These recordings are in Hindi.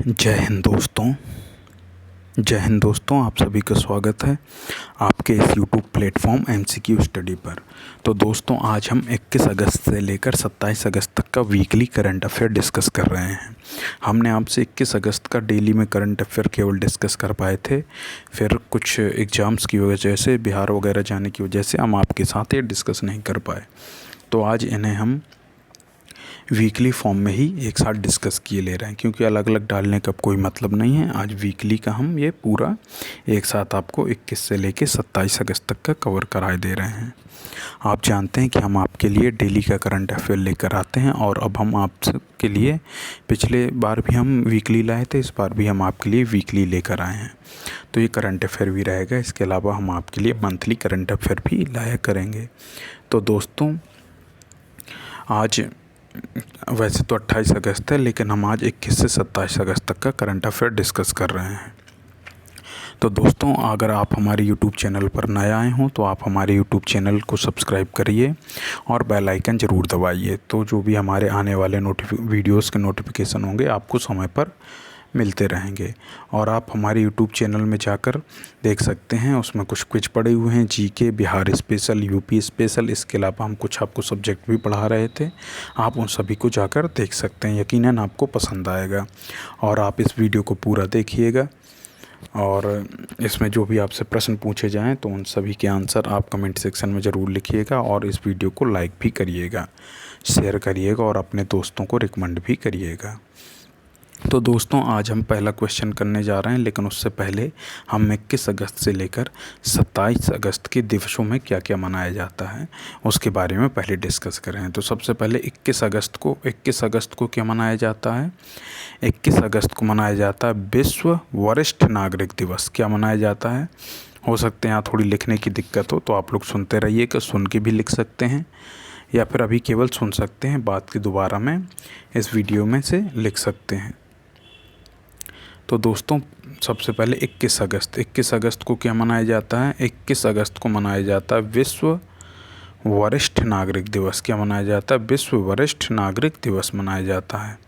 जय हिंद दोस्तों। जय हिंद दोस्तों, आप सभी का स्वागत है आपके इस यूट्यूब प्लेटफॉर्म MCQ स्टडी पर। तो दोस्तों, आज हम 21 अगस्त से लेकर 27 अगस्त तक का वीकली करंट अफेयर डिस्कस कर रहे हैं। हमने आपसे 21 अगस्त का डेली में करंट अफेयर केवल डिस्कस कर पाए थे, फिर कुछ एग्ज़ाम्स की वजह से, बिहार वगैरह जाने की वजह से हम आपके साथ ये डिस्कस नहीं कर पाए। तो आज इन्हें हम वीकली फॉर्म में ही एक साथ डिस्कस किए ले रहे हैं, क्योंकि अलग अलग डालने का कोई मतलब नहीं है। आज वीकली का हम ये पूरा एक साथ आपको 21 से लेके 27 अगस्त तक का कवर कराए दे रहे हैं। आप जानते हैं कि हम आपके लिए डेली का करंट अफेयर लेकर आते हैं, और अब हम आपके लिए, पिछले बार भी हम वीकली लाए थे, इस बार भी हम आपके लिए वीकली लेकर आए हैं। तो ये करंट अफेयर भी रहेगा, इसके अलावा हम आपके लिए मंथली करंट अफेयर भी लाया करेंगे। तो दोस्तों, आज वैसे तो 28 अगस्त है, लेकिन हम आज 21 से 27 अगस्त तक का करंट अफेयर डिस्कस कर रहे हैं। तो दोस्तों, अगर आप हमारे यूट्यूब चैनल पर नए आए हों तो आप हमारे यूट्यूब चैनल को सब्सक्राइब करिए और बेल आइकन ज़रूर दबाइए, तो जो भी हमारे आने वाले वीडियोज़ के नोटिफिकेशन होंगे आपको समय पर मिलते रहेंगे। और आप हमारे यूट्यूब चैनल में जाकर देख सकते हैं, उसमें कुछ क्विज पड़े हुए हैं, GK, Bihar special, UP special, इसके अलावा हम कुछ आपको सब्जेक्ट भी पढ़ा रहे थे। आप उन सभी को जाकर देख सकते हैं, यकीनन आपको पसंद आएगा। और आप इस वीडियो को पूरा देखिएगा, और इसमें जो भी आपसे प्रश्न पूछे जाएँ तो उन सभी के आंसर आप कमेंट सेक्शन में ज़रूर लिखिएगा, और इस वीडियो को लाइक भी करिएगा, शेयर करिएगा और अपने दोस्तों को रिकमेंड भी करिएगा। तो दोस्तों, आज हम पहला क्वेश्चन करने जा रहे हैं, लेकिन उससे पहले हम 21 अगस्त से लेकर 27 अगस्त के दिवसों में क्या क्या मनाया जाता है उसके बारे में पहले डिस्कस करें। तो सबसे पहले 21 अगस्त को क्या मनाया जाता है? 21 अगस्त को मनाया जाता है विश्व वरिष्ठ नागरिक दिवस। क्या मनाया जाता है? हो सकते हैं यहाँ थोड़ी लिखने की दिक्कत हो, तो आप लोग सुनते रहिए, कि सुन के भी लिख सकते हैं या फिर अभी केवल सुन सकते हैं, बात की दोबारा में इस वीडियो में से लिख सकते हैं। तो दोस्तों, सबसे पहले 21 अगस्त को क्या मनाया जाता है? 21 अगस्त को मनाया जाता है विश्व वरिष्ठ नागरिक दिवस। क्या मनाया जाता है? विश्व वरिष्ठ नागरिक दिवस मनाया जाता है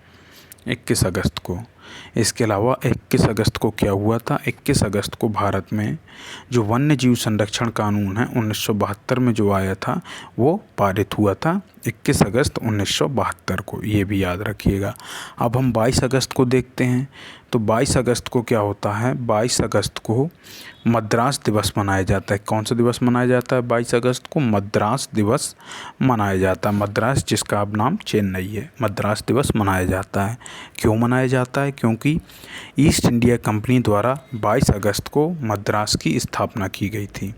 21 अगस्त को। इसके अलावा 21 अगस्त को क्या हुआ था? 21 अगस्त को भारत में जो वन्य जीव संरक्षण कानून है 1972 में जो आया था, वो पारित हुआ था 21 अगस्त 1972 को, ये भी याद रखिएगा। अब हम 22 अगस्त को देखते हैं। तो 22 अगस्त को क्या होता है? 22 अगस्त को मद्रास दिवस मनाया जाता है। कौन सा दिवस मनाया जाता है? 22 अगस्त को मद्रास दिवस मनाया जाता है। मद्रास, जिसका अब नाम चेन्नई है, मद्रास दिवस मनाया जाता है। क्यों मनाया जाता है? क्योंकि ईस्ट इंडिया कंपनी द्वारा 22 अगस्त को मद्रास की स्थापना की गई थी,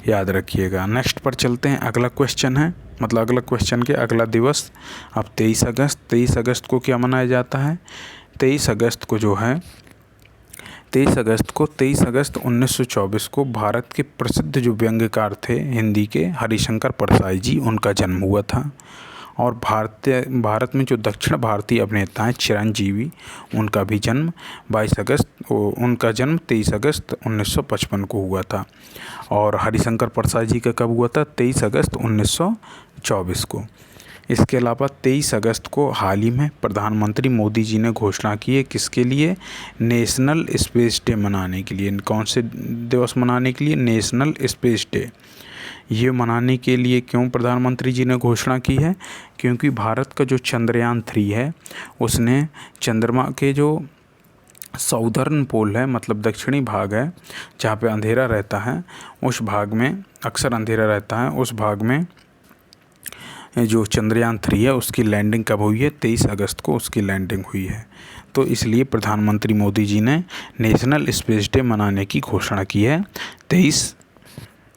याद रखिएगा। नेक्स्ट पर चलते हैं। अगला क्वेश्चन है, मतलब अगला क्वेश्चन के अगला दिवस अब 23 अगस्त। 23 अगस्त को क्या मनाया जाता है? 23 अगस्त को जो है, 23 अगस्त 1924 को भारत के प्रसिद्ध जो व्यंग्यकार थे हिंदी के, हरिशंकर परसाई जी, उनका जन्म हुआ था। और भारत में जो दक्षिण भारतीय अभिनेता हैं चिरंजीवी, उनका भी जन्म 23 अगस्त 1955 को हुआ था। और हरिशंकर परसाई जी का कब हुआ था? 23 अगस्त 1924 को। इसके अलावा 23 अगस्त को हाल ही में प्रधानमंत्री मोदी जी ने घोषणा की है, किसके लिए? नेशनल स्पेस डे मनाने के लिए। कौन से दिवस मनाने के लिए? National space day. ये मनाने के लिए क्यों प्रधानमंत्री जी ने घोषणा की है? क्योंकि भारत का जो चंद्रयान 3 है, उसने चंद्रमा के जो साउदर्न पोल है, मतलब दक्षिणी भाग है, जहाँ पे अंधेरा रहता है, उस भाग में अक्सर अंधेरा रहता है, उस भाग में जो चंद्रयान 3 है उसकी लैंडिंग कब हुई है? 23 अगस्त को उसकी लैंडिंग हुई है। तो इसलिए प्रधानमंत्री मोदी जी ने नेशनल स्पेस डे मनाने की घोषणा की है 23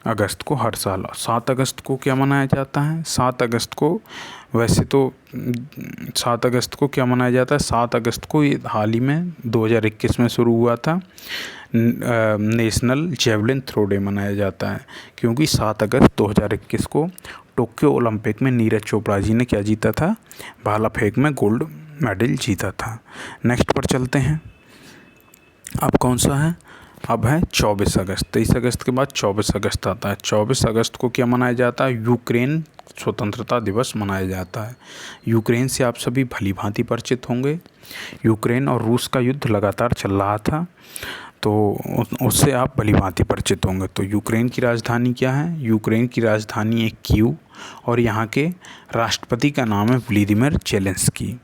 अगस्त को हर साल। 7 अगस्त को क्या मनाया जाता है? 7 अगस्त को, वैसे तो 7 अगस्त को क्या मनाया जाता है? 7 अगस्त को ये हाल ही में 2021 में शुरू हुआ था, नेशनल जेवलिन थ्रो डे मनाया जाता है। क्योंकि 7 अगस्त 2021 को टोक्यो ओलंपिक में नीरज चोपड़ा जी ने क्या जीता था? भाला फेंक में गोल्ड मेडल जीता था। नेक्स्ट पर चलते हैं। अब कौन सा है? अब है 24 अगस्त। 23 अगस्त के बाद 24 अगस्त आता है। 24 अगस्त को क्या मनाया जाता है? यूक्रेन स्वतंत्रता दिवस मनाया जाता है। यूक्रेन से आप सभी भली भांति परिचित होंगे। यूक्रेन और रूस का युद्ध लगातार चल रहा था, तो उससे आप भली भांति परिचित होंगे। तो यूक्रेन की राजधानी क्या है? यूक्रेन की राजधानी है कीव और यहाँ के राष्ट्रपति का नाम है व्लादिमीर जेलेंस्की।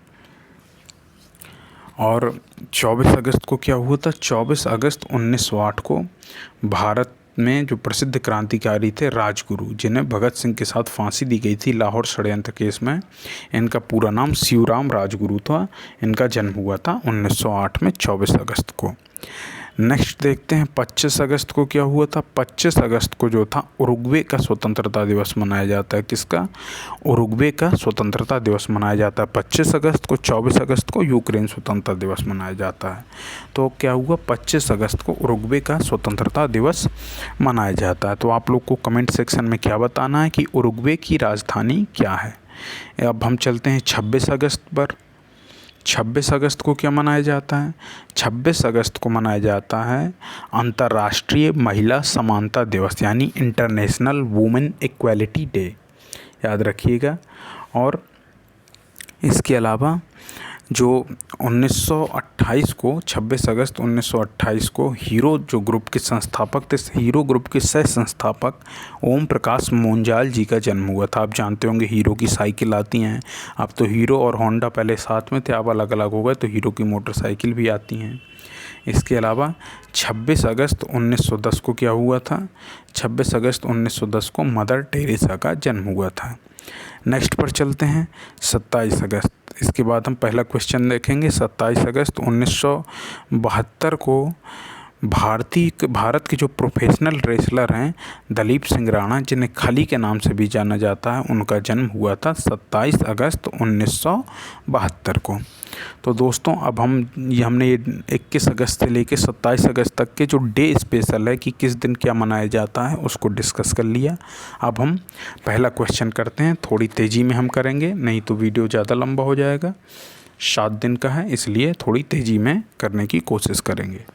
और 24 अगस्त को क्या हुआ था? 24 अगस्त 1908 को भारत में जो प्रसिद्ध क्रांतिकारी थे राजगुरु, जिन्हें भगत सिंह के साथ फांसी दी गई थी लाहौर षड्यंत्र केस में, इनका पूरा नाम शिवराम राजगुरु था। इनका जन्म हुआ था 1908 में 24 अगस्त को। नेक्स्ट देखते हैं 25 अगस्त को क्या हुआ था। 25 अगस्त को जो था उरुग्वे का स्वतंत्रता दिवस मनाया जाता है। किसका? उरुग्वे का स्वतंत्रता दिवस मनाया जाता है 25 अगस्त को। 24 अगस्त को यूक्रेन स्वतंत्रता दिवस मनाया जाता है। तो क्या हुआ? 25 अगस्त को उरुग्वे का स्वतंत्रता दिवस मनाया जाता है। तो आप लोग को कमेंट सेक्शन में क्या बताना है कि उरुग्वे की राजधानी क्या है। अब हम चलते हैं 26 अगस्त पर। 26 अगस्त को क्या मनाया जाता है? 26 अगस्त को मनाया जाता है अंतर्राष्ट्रीय महिला समानता दिवस, यानी इंटरनेशनल वुमेन इक्वालिटी डे, याद रखिएगा। और इसके अलावा जो 1928 को 26 अगस्त 1928 को हीरो जो ग्रुप के संस्थापक थे, हीरो ग्रुप के सह संस्थापक ओम प्रकाश मोंजाल जी का जन्म हुआ था। आप जानते होंगे हीरो की साइकिल आती हैं। अब तो हीरो और होंडा पहले साथ में थे, अब अलग अलग हो गए, तो हीरो की मोटरसाइकिल भी आती हैं। इसके अलावा 26 अगस्त 1910 को क्या हुआ था? 26 अगस्त 1910 को मदर टेरेसा का जन्म हुआ था। नेक्स्ट पर चलते हैं 27 अगस्त। इसके बाद हम पहला क्वेश्चन देखेंगे। 27 अगस्त 1972 को भारत के जो प्रोफेशनल रेसलर हैं दलीप सिंह राणा, जिन्हें खली के नाम से भी जाना जाता है, उनका जन्म हुआ था 27 अगस्त 1972 को। तो दोस्तों अब हमने 21 अगस्त से लेकर 27 अगस्त तक के जो डे स्पेशल है कि किस दिन क्या मनाया जाता है उसको डिस्कस कर लिया। अब हम पहला क्वेश्चन करते हैं। थोड़ी तेज़ी में हम करेंगे, नहीं तो वीडियो ज़्यादा लंबा हो जाएगा। 7 दिन का है, इसलिए थोड़ी तेज़ी में करने की कोशिश करेंगे।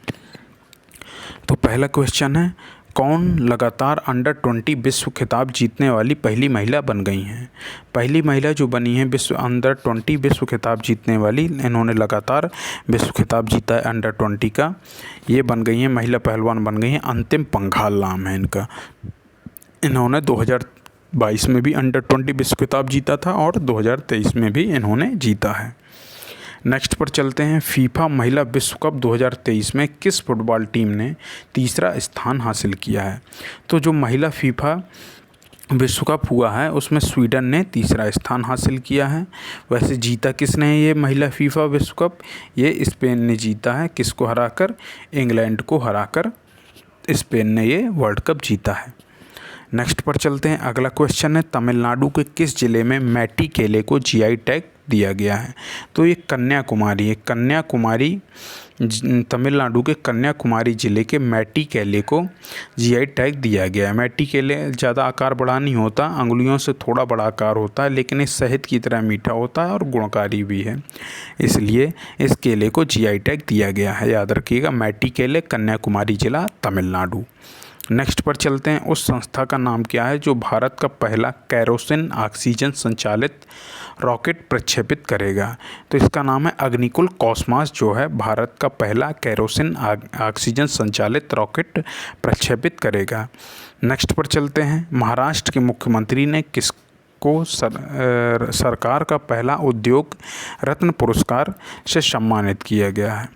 तो पहला क्वेश्चन है, कौन लगातार अंडर 20 विश्व खिताब जीतने वाली पहली महिला बन गई हैं? पहली महिला जो बनी है विश्व अंडर 20 विश्व खिताब जीतने वाली, इन्होंने लगातार विश्व खिताब जीता है अंडर 20 का, ये बन गई हैं महिला पहलवान बन गई हैं। अंतिम पंघाल नाम है इनका। इन्होंने 2022 में भी अंडर 20 विश्व खिताब जीता था और 2023 में भी इन्होंने जीता है। नेक्स्ट पर चलते हैं। फीफा महिला विश्व कप 2023 में किस फुटबॉल टीम ने तीसरा स्थान हासिल किया है? तो जो महिला फीफा विश्व कप हुआ है उसमें स्वीडन ने तीसरा स्थान हासिल किया है। वैसे जीता किसने है ये महिला फीफा विश्व कप? ये स्पेन ने जीता है। किसको हराकर? इंग्लैंड को हराकर स्पेन ने ये वर्ल्ड कप जीता है। नेक्स्ट पर चलते हैं। अगला क्वेश्चन है, तमिलनाडु के किस जिले में मैटी केले को जीआई टैग दिया गया है? तो ये कन्याकुमारी है। कन्याकुमारी, तमिलनाडु के कन्याकुमारी जिले के मैटी केले को जीआई टैग दिया गया है। मैटी केले ज़्यादा आकार बड़ा नहीं होता, अंगुलियों से थोड़ा बड़ा आकार होता है, लेकिन ये शहद की तरह मीठा होता है और गुणकारी भी है, इसलिए इस केले को जीआई टैग दिया गया है। याद रखिएगा, मैटी केले, कन्याकुमारी जिला, तमिलनाडु। नेक्स्ट पर चलते हैं। उस संस्था का नाम क्या है जो भारत का पहला केरोसिन ऑक्सीजन संचालित रॉकेट प्रक्षेपित करेगा? तो इसका नाम है अग्निकुल कॉस्मॉस, जो है भारत का पहला केरोसिन ऑक्सीजन संचालित रॉकेट प्रक्षेपित करेगा। नेक्स्ट पर चलते हैं। महाराष्ट्र के मुख्यमंत्री ने को सरकार का पहला उद्योग रत्न पुरस्कार से सम्मानित किया गया है?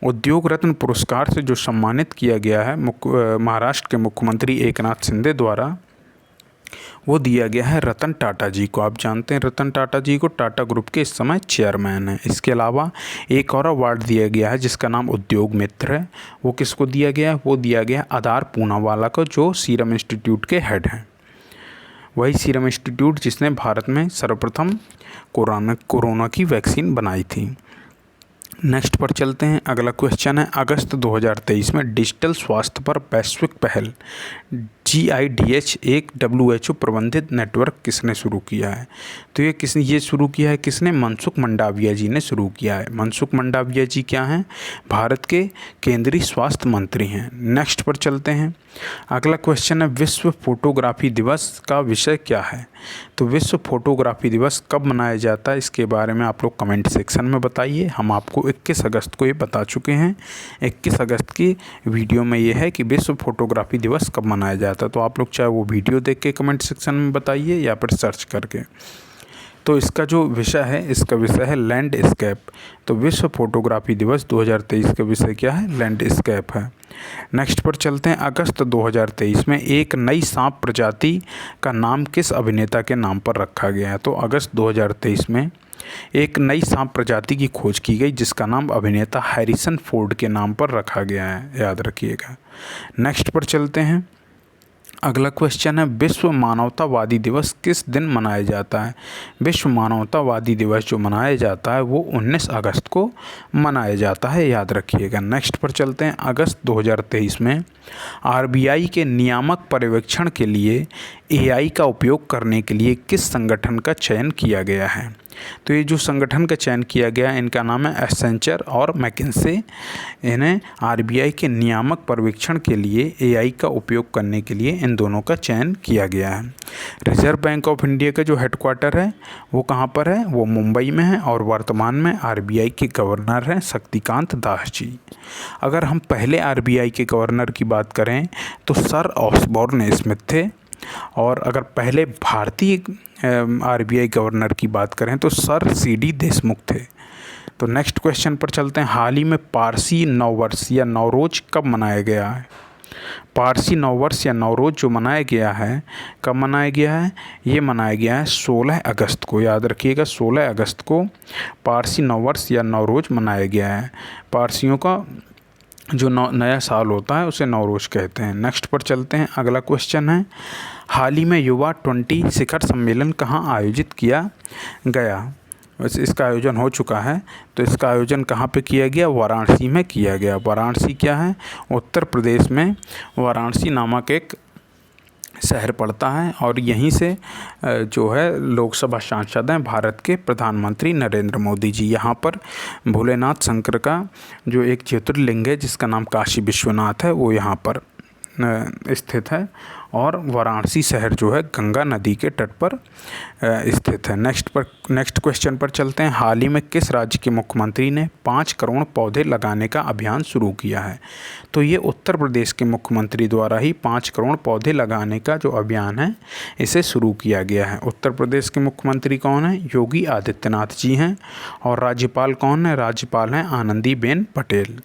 उद्योग रत्न पुरस्कार से जो सम्मानित किया गया है महाराष्ट्र के मुख्यमंत्री एकनाथ शिंदे द्वारा, वो दिया गया है रतन टाटा जी को। आप जानते हैं रतन टाटा जी को, टाटा ग्रुप के इस समय चेयरमैन हैं। इसके अलावा एक और अवार्ड दिया गया है जिसका नाम उद्योग मित्र है। वो किसको दिया गया है? वो दिया गया आधार पूनावाला को, जो सीरम इंस्टीट्यूट के हेड हैं। वही सीरम इंस्टीट्यूट जिसने भारत में सर्वप्रथम कोरोना की वैक्सीन बनाई थी। नेक्स्ट पर चलते हैं। अगला क्वेश्चन है, अगस्त 2023 में डिजिटल स्वास्थ्य पर वैश्विक पहल GIDH एक WHO प्रबंधित नेटवर्क किसने शुरू किया है? तो ये शुरू किया है किसने? मनसुख मंडाविया जी ने शुरू किया है। मनसुख मंडाविया जी क्या हैं? भारत के केंद्रीय स्वास्थ्य मंत्री हैं। नेक्स्ट पर चलते हैं। अगला क्वेश्चन है, विश्व फोटोग्राफी दिवस का विषय क्या है? तो विश्व फोटोग्राफी दिवस कब मनाया जाता है, इसके बारे में आप लोग कमेंट सेक्शन में बताइए। हम आपको 21 अगस्त को ये बता चुके हैं। 21 अगस्त की वीडियो में ये है कि विश्व फोटोग्राफी दिवस कब मनाया जाता है। तो आप लोग चाहे वो वीडियो देख के कमेंट सेक्शन में बताइए या फिर सर्च करके। तो इसका जो विषय है, इसका विषय है लैंडस्केप। तो विश्व फोटोग्राफी दिवस 2023 का विषय क्या है? लैंडस्केप है। नेक्स्ट पर चलते हैं। अगस्त 2023 में एक नई सांप प्रजाति का नाम किस अभिनेता के नाम पर रखा गया है? तो अगस्त 2023 में एक नई सांप प्रजाति की खोज की गई जिसका नाम अभिनेता हैरिसन फोर्ड के नाम पर रखा गया है, याद रखिएगा। नेक्स्ट पर चलते हैं। अगला क्वेश्चन है, विश्व मानवतावादी दिवस किस दिन मनाया जाता है? विश्व मानवतावादी दिवस जो मनाया जाता है वो 19 अगस्त को मनाया जाता है, याद रखिएगा। नेक्स्ट पर चलते हैं। अगस्त 2023 में RBI के नियामक पर्यवेक्षण के लिए AI का उपयोग करने के लिए किस संगठन का चयन किया गया है? तो ये जो संगठन का चयन किया गया है इनका नाम है एसेंचर और मैकिन्से। इन्हें RBI के नियामक पर्यवेक्षण के लिए AI का उपयोग करने के लिए इन दोनों का चयन किया गया है। रिजर्व बैंक ऑफ इंडिया का जो हेडक्वार्टर है वो कहाँ पर है? वो मुंबई में है और वर्तमान में RBI के गवर्नर हैं शक्तिकांत दास जी। अगर हम पहले RBI के गवर्नर की बात करें तो सर ऑसबॉर्न स्मिथ थे, और अगर पहले भारतीय RBI गवर्नर की बात करें तो सर CD देशमुख थे। तो नेक्स्ट क्वेश्चन पर चलते हैं। हाल ही में पारसी नववर्ष या नवरोज कब मनाया गया है? पारसी नववर्ष या नवरोज जो मनाया गया है, कब मनाया गया है? ये मनाया गया है 16 अगस्त को, याद रखिएगा। 16 अगस्त को पारसी नववर्ष या नवरोज मनाया गया है। पारसियों का जो नया साल होता है उसे नवरोज कहते हैं। नेक्स्ट पर चलते हैं। अगला क्वेश्चन है, हाल ही में युवा 20 शिखर सम्मेलन कहाँ आयोजित किया गया? वैसे इसका आयोजन हो चुका है। तो इसका आयोजन कहाँ पे किया गया? वाराणसी में किया गया। वाराणसी क्या है? उत्तर प्रदेश में वाराणसी नामक एक शहर पड़ता है और यहीं से जो है लोकसभा सांसद हैं भारत के प्रधानमंत्री नरेंद्र मोदी जी। यहाँ पर भोलेनाथ शंकर का जो एक ज्योतिर्लिंग है जिसका नाम काशी विश्वनाथ है वो यहाँ पर स्थित है, और वाराणसी शहर जो है गंगा नदी के तट पर स्थित है। नेक्स्ट क्वेश्चन पर चलते हैं। हाल ही में किस राज्य के मुख्यमंत्री ने 5 करोड़ पौधे लगाने का अभियान शुरू किया है? तो ये उत्तर प्रदेश के मुख्यमंत्री द्वारा ही 5 करोड़ पौधे लगाने का जो अभियान है इसे शुरू किया गया है। उत्तर प्रदेश के मुख्यमंत्री कौन है? योगी आदित्यनाथ जी हैं। और राज्यपाल कौन है? राज्यपाल हैं आनंदीबेन पटेल।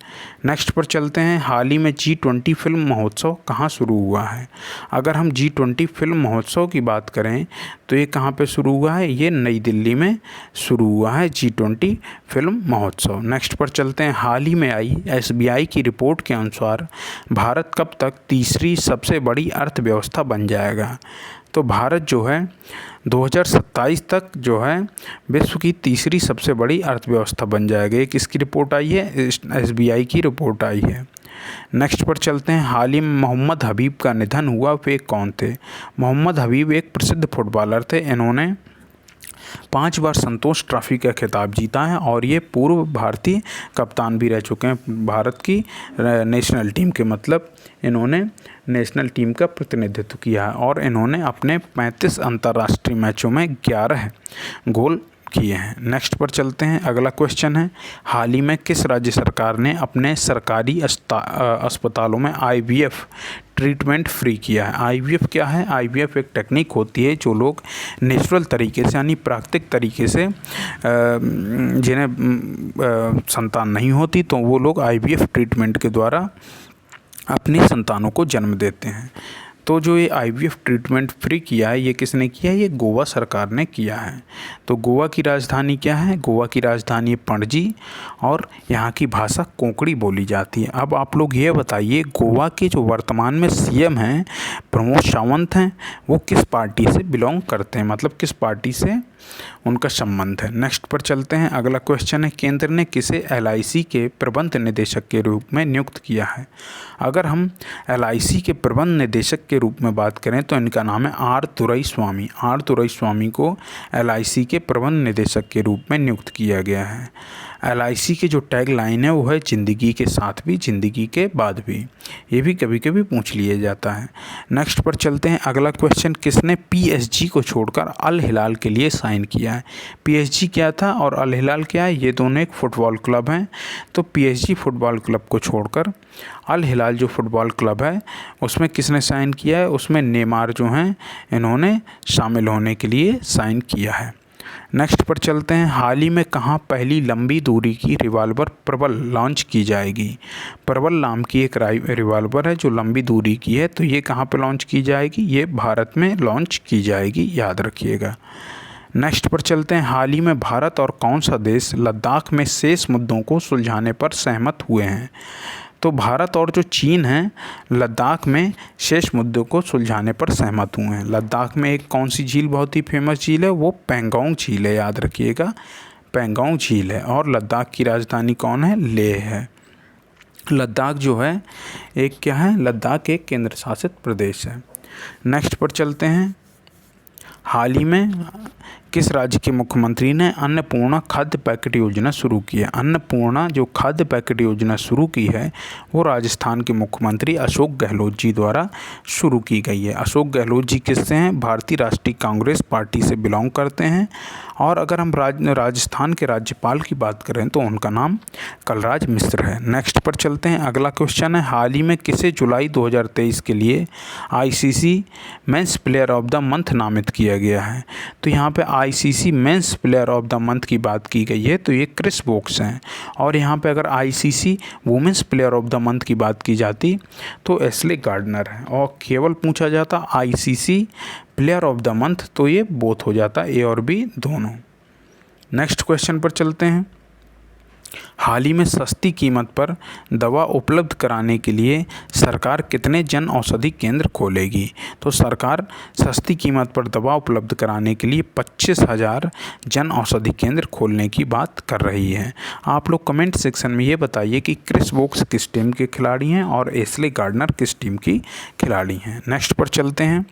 नेक्स्ट पर चलते हैं। हाल ही में G20 फिल्म महोत्सव कहाँ शुरू हुआ है? अगर हम G20 फिल्म महोत्सव की बात करें तो ये कहाँ पे शुरू हुआ है? ये नई दिल्ली में शुरू हुआ है G20 फिल्म महोत्सव। नेक्स्ट पर चलते हैं। हाल ही में आई SBI की रिपोर्ट के अनुसार भारत कब तक तीसरी सबसे बड़ी अर्थव्यवस्था बन जाएगा? तो भारत जो है 2027 तक जो है विश्व की तीसरी सबसे बड़ी अर्थव्यवस्था बन जाएगा। ये किसकी रिपोर्ट आई है? SBI की रिपोर्ट आई है। नेक्स्ट पर चलते हैं। हाल ही में मोहम्मद हबीब का निधन हुआ, वे कौन थे? मोहम्मद हबीब एक प्रसिद्ध फुटबॉलर थे। इन्होंने 5 बार संतोष ट्रॉफी का खिताब जीता है और ये पूर्व भारतीय कप्तान भी रह चुके हैं भारत की नेशनल टीम के। मतलब इन्होंने नेशनल टीम का प्रतिनिधित्व किया है और इन्होंने अपने 35 अंतर्राष्ट्रीय मैचों में 11 गोल किए हैं। नेक्स्ट पर चलते हैं। अगला क्वेश्चन है, हाल ही में किस राज्य सरकार ने अपने सरकारी अस्पतालों में IVF ट्रीटमेंट फ्री किया है? IVF क्या है? IVF एक टेक्निक होती है जो लोग नेचुरल तरीके से यानी प्राकृतिक तरीके से जिन्हें संतान नहीं होती तो वो लोग IVF ट्रीटमेंट के द्वारा अपनी संतानों को जन्म देते हैं। तो जो ये IVF ट्रीटमेंट फ्री किया है ये किसने किया है? ये गोवा सरकार ने किया है। तो गोवा की राजधानी क्या है? गोवा की राजधानी पणजी और यहाँ की भाषा कोंकणी बोली जाती है। अब आप लोग ये बताइए, गोवा के जो वर्तमान में CM हैं प्रमोद सावंत हैं, वो किस पार्टी से बिलोंग करते हैं? मतलब किस पार्टी से उनका संबंध है। नेक्स्ट पर चलते हैं। अगला क्वेश्चन है, केंद्र ने किसे LIC के प्रबंध निदेशक के रूप में नियुक्त किया है? अगर हम LIC के प्रबंध निदेशक के रूप में बात करें तो इनका नाम है R दुराईस्वामी। R दुराईस्वामी को LIC के प्रबंध निदेशक के रूप में नियुक्त किया गया है। LIC के जो टैग लाइन है वो है ज़िंदगी के साथ भी, ज़िंदगी के बाद भी। ये भी कभी कभी पूछ लिया जाता है। नेक्स्ट पर चलते हैं। अगला क्वेश्चन, किसने PSG को छोड़कर अल हिलाल के लिए साइन किया है? PSG क्या था और अल हिलाल क्या है? ये दोनों एक फ़ुटबॉल क्लब हैं। तो PSG फुटबॉल क्लब को छोड़कर अल हिलाल जो फुटबॉल क्लब है उसमें किसने साइन किया है? उसमें नेमार जो हैं इन्होंने शामिल होने के लिए साइन किया है। नेक्स्ट पर चलते हैं। हाल ही में कहाँ पहली लंबी दूरी की रिवॉल्वर प्रबल लॉन्च की जाएगी? प्रबल नाम की एक रिवॉल्वर है जो लंबी दूरी की है, तो ये कहाँ पर लॉन्च की जाएगी? ये भारत में लॉन्च की जाएगी, याद रखिएगा। नेक्स्ट पर चलते हैं। हाल ही में भारत और कौन सा देश लद्दाख में शेष मुद्दों को सुलझाने पर सहमत हुए हैं? तो भारत और जो चीन है लद्दाख में शेष मुद्दों को सुलझाने पर सहमत हुए हैं। लद्दाख में एक कौन सी झील बहुत ही फेमस झील है? वो पैंगोंग झील है, याद रखिएगा, पैंगोंग झील है। और लद्दाख की राजधानी कौन है? लेह है। लद्दाख जो है एक क्या है? लद्दाख एक केंद्र शासित प्रदेश है। नेक्स्ट पर चलते हैं। हाल ही में किस राज्य के मुख्यमंत्री ने अन्नपूर्णा खाद्य पैकेट योजना शुरू की है? अन्नपूर्णा जो खाद्य पैकेट योजना शुरू की है वो राजस्थान के मुख्यमंत्री अशोक गहलोत जी द्वारा शुरू की गई है। अशोक गहलोत जी किससे हैं? भारतीय राष्ट्रीय कांग्रेस पार्टी से बिलोंग करते हैं। और अगर हम राजस्थान के राज्यपाल की बात करें तो उनका नाम कलराज मिश्र है। नेक्स्ट पर चलते हैं। अगला क्वेश्चन है, हाल ही में किसे जुलाई 2023 के लिए ICC men's player of the month नामित किया गया है? तो यहाँ पे ICC men's player of the month की बात की गई है, तो ये क्रिस वोक्स हैं। और यहाँ पे अगर ICC women's player of the month की बात की जाती तो एशले गार्डनर है। और केवल पूछा जाता ICC player of the month तो ये बोथ हो जाता, A और B दोनों। नेक्स्ट क्वेश्चन पर चलते हैं। हाल ही में सस्ती कीमत पर दवा उपलब्ध कराने के लिए सरकार कितने जन औषधि केंद्र खोलेगी? तो सरकार सस्ती कीमत पर दवा उपलब्ध कराने के लिए 25,000 जन औषधि केंद्र खोलने की बात कर रही है। आप लोग कमेंट सेक्शन में ये बताइए कि क्रिस वोक्स किस टीम के खिलाड़ी हैं और एशले गार्डनर किस टीम की खिलाड़ी हैं। नेक्स्ट पर चलते हैं।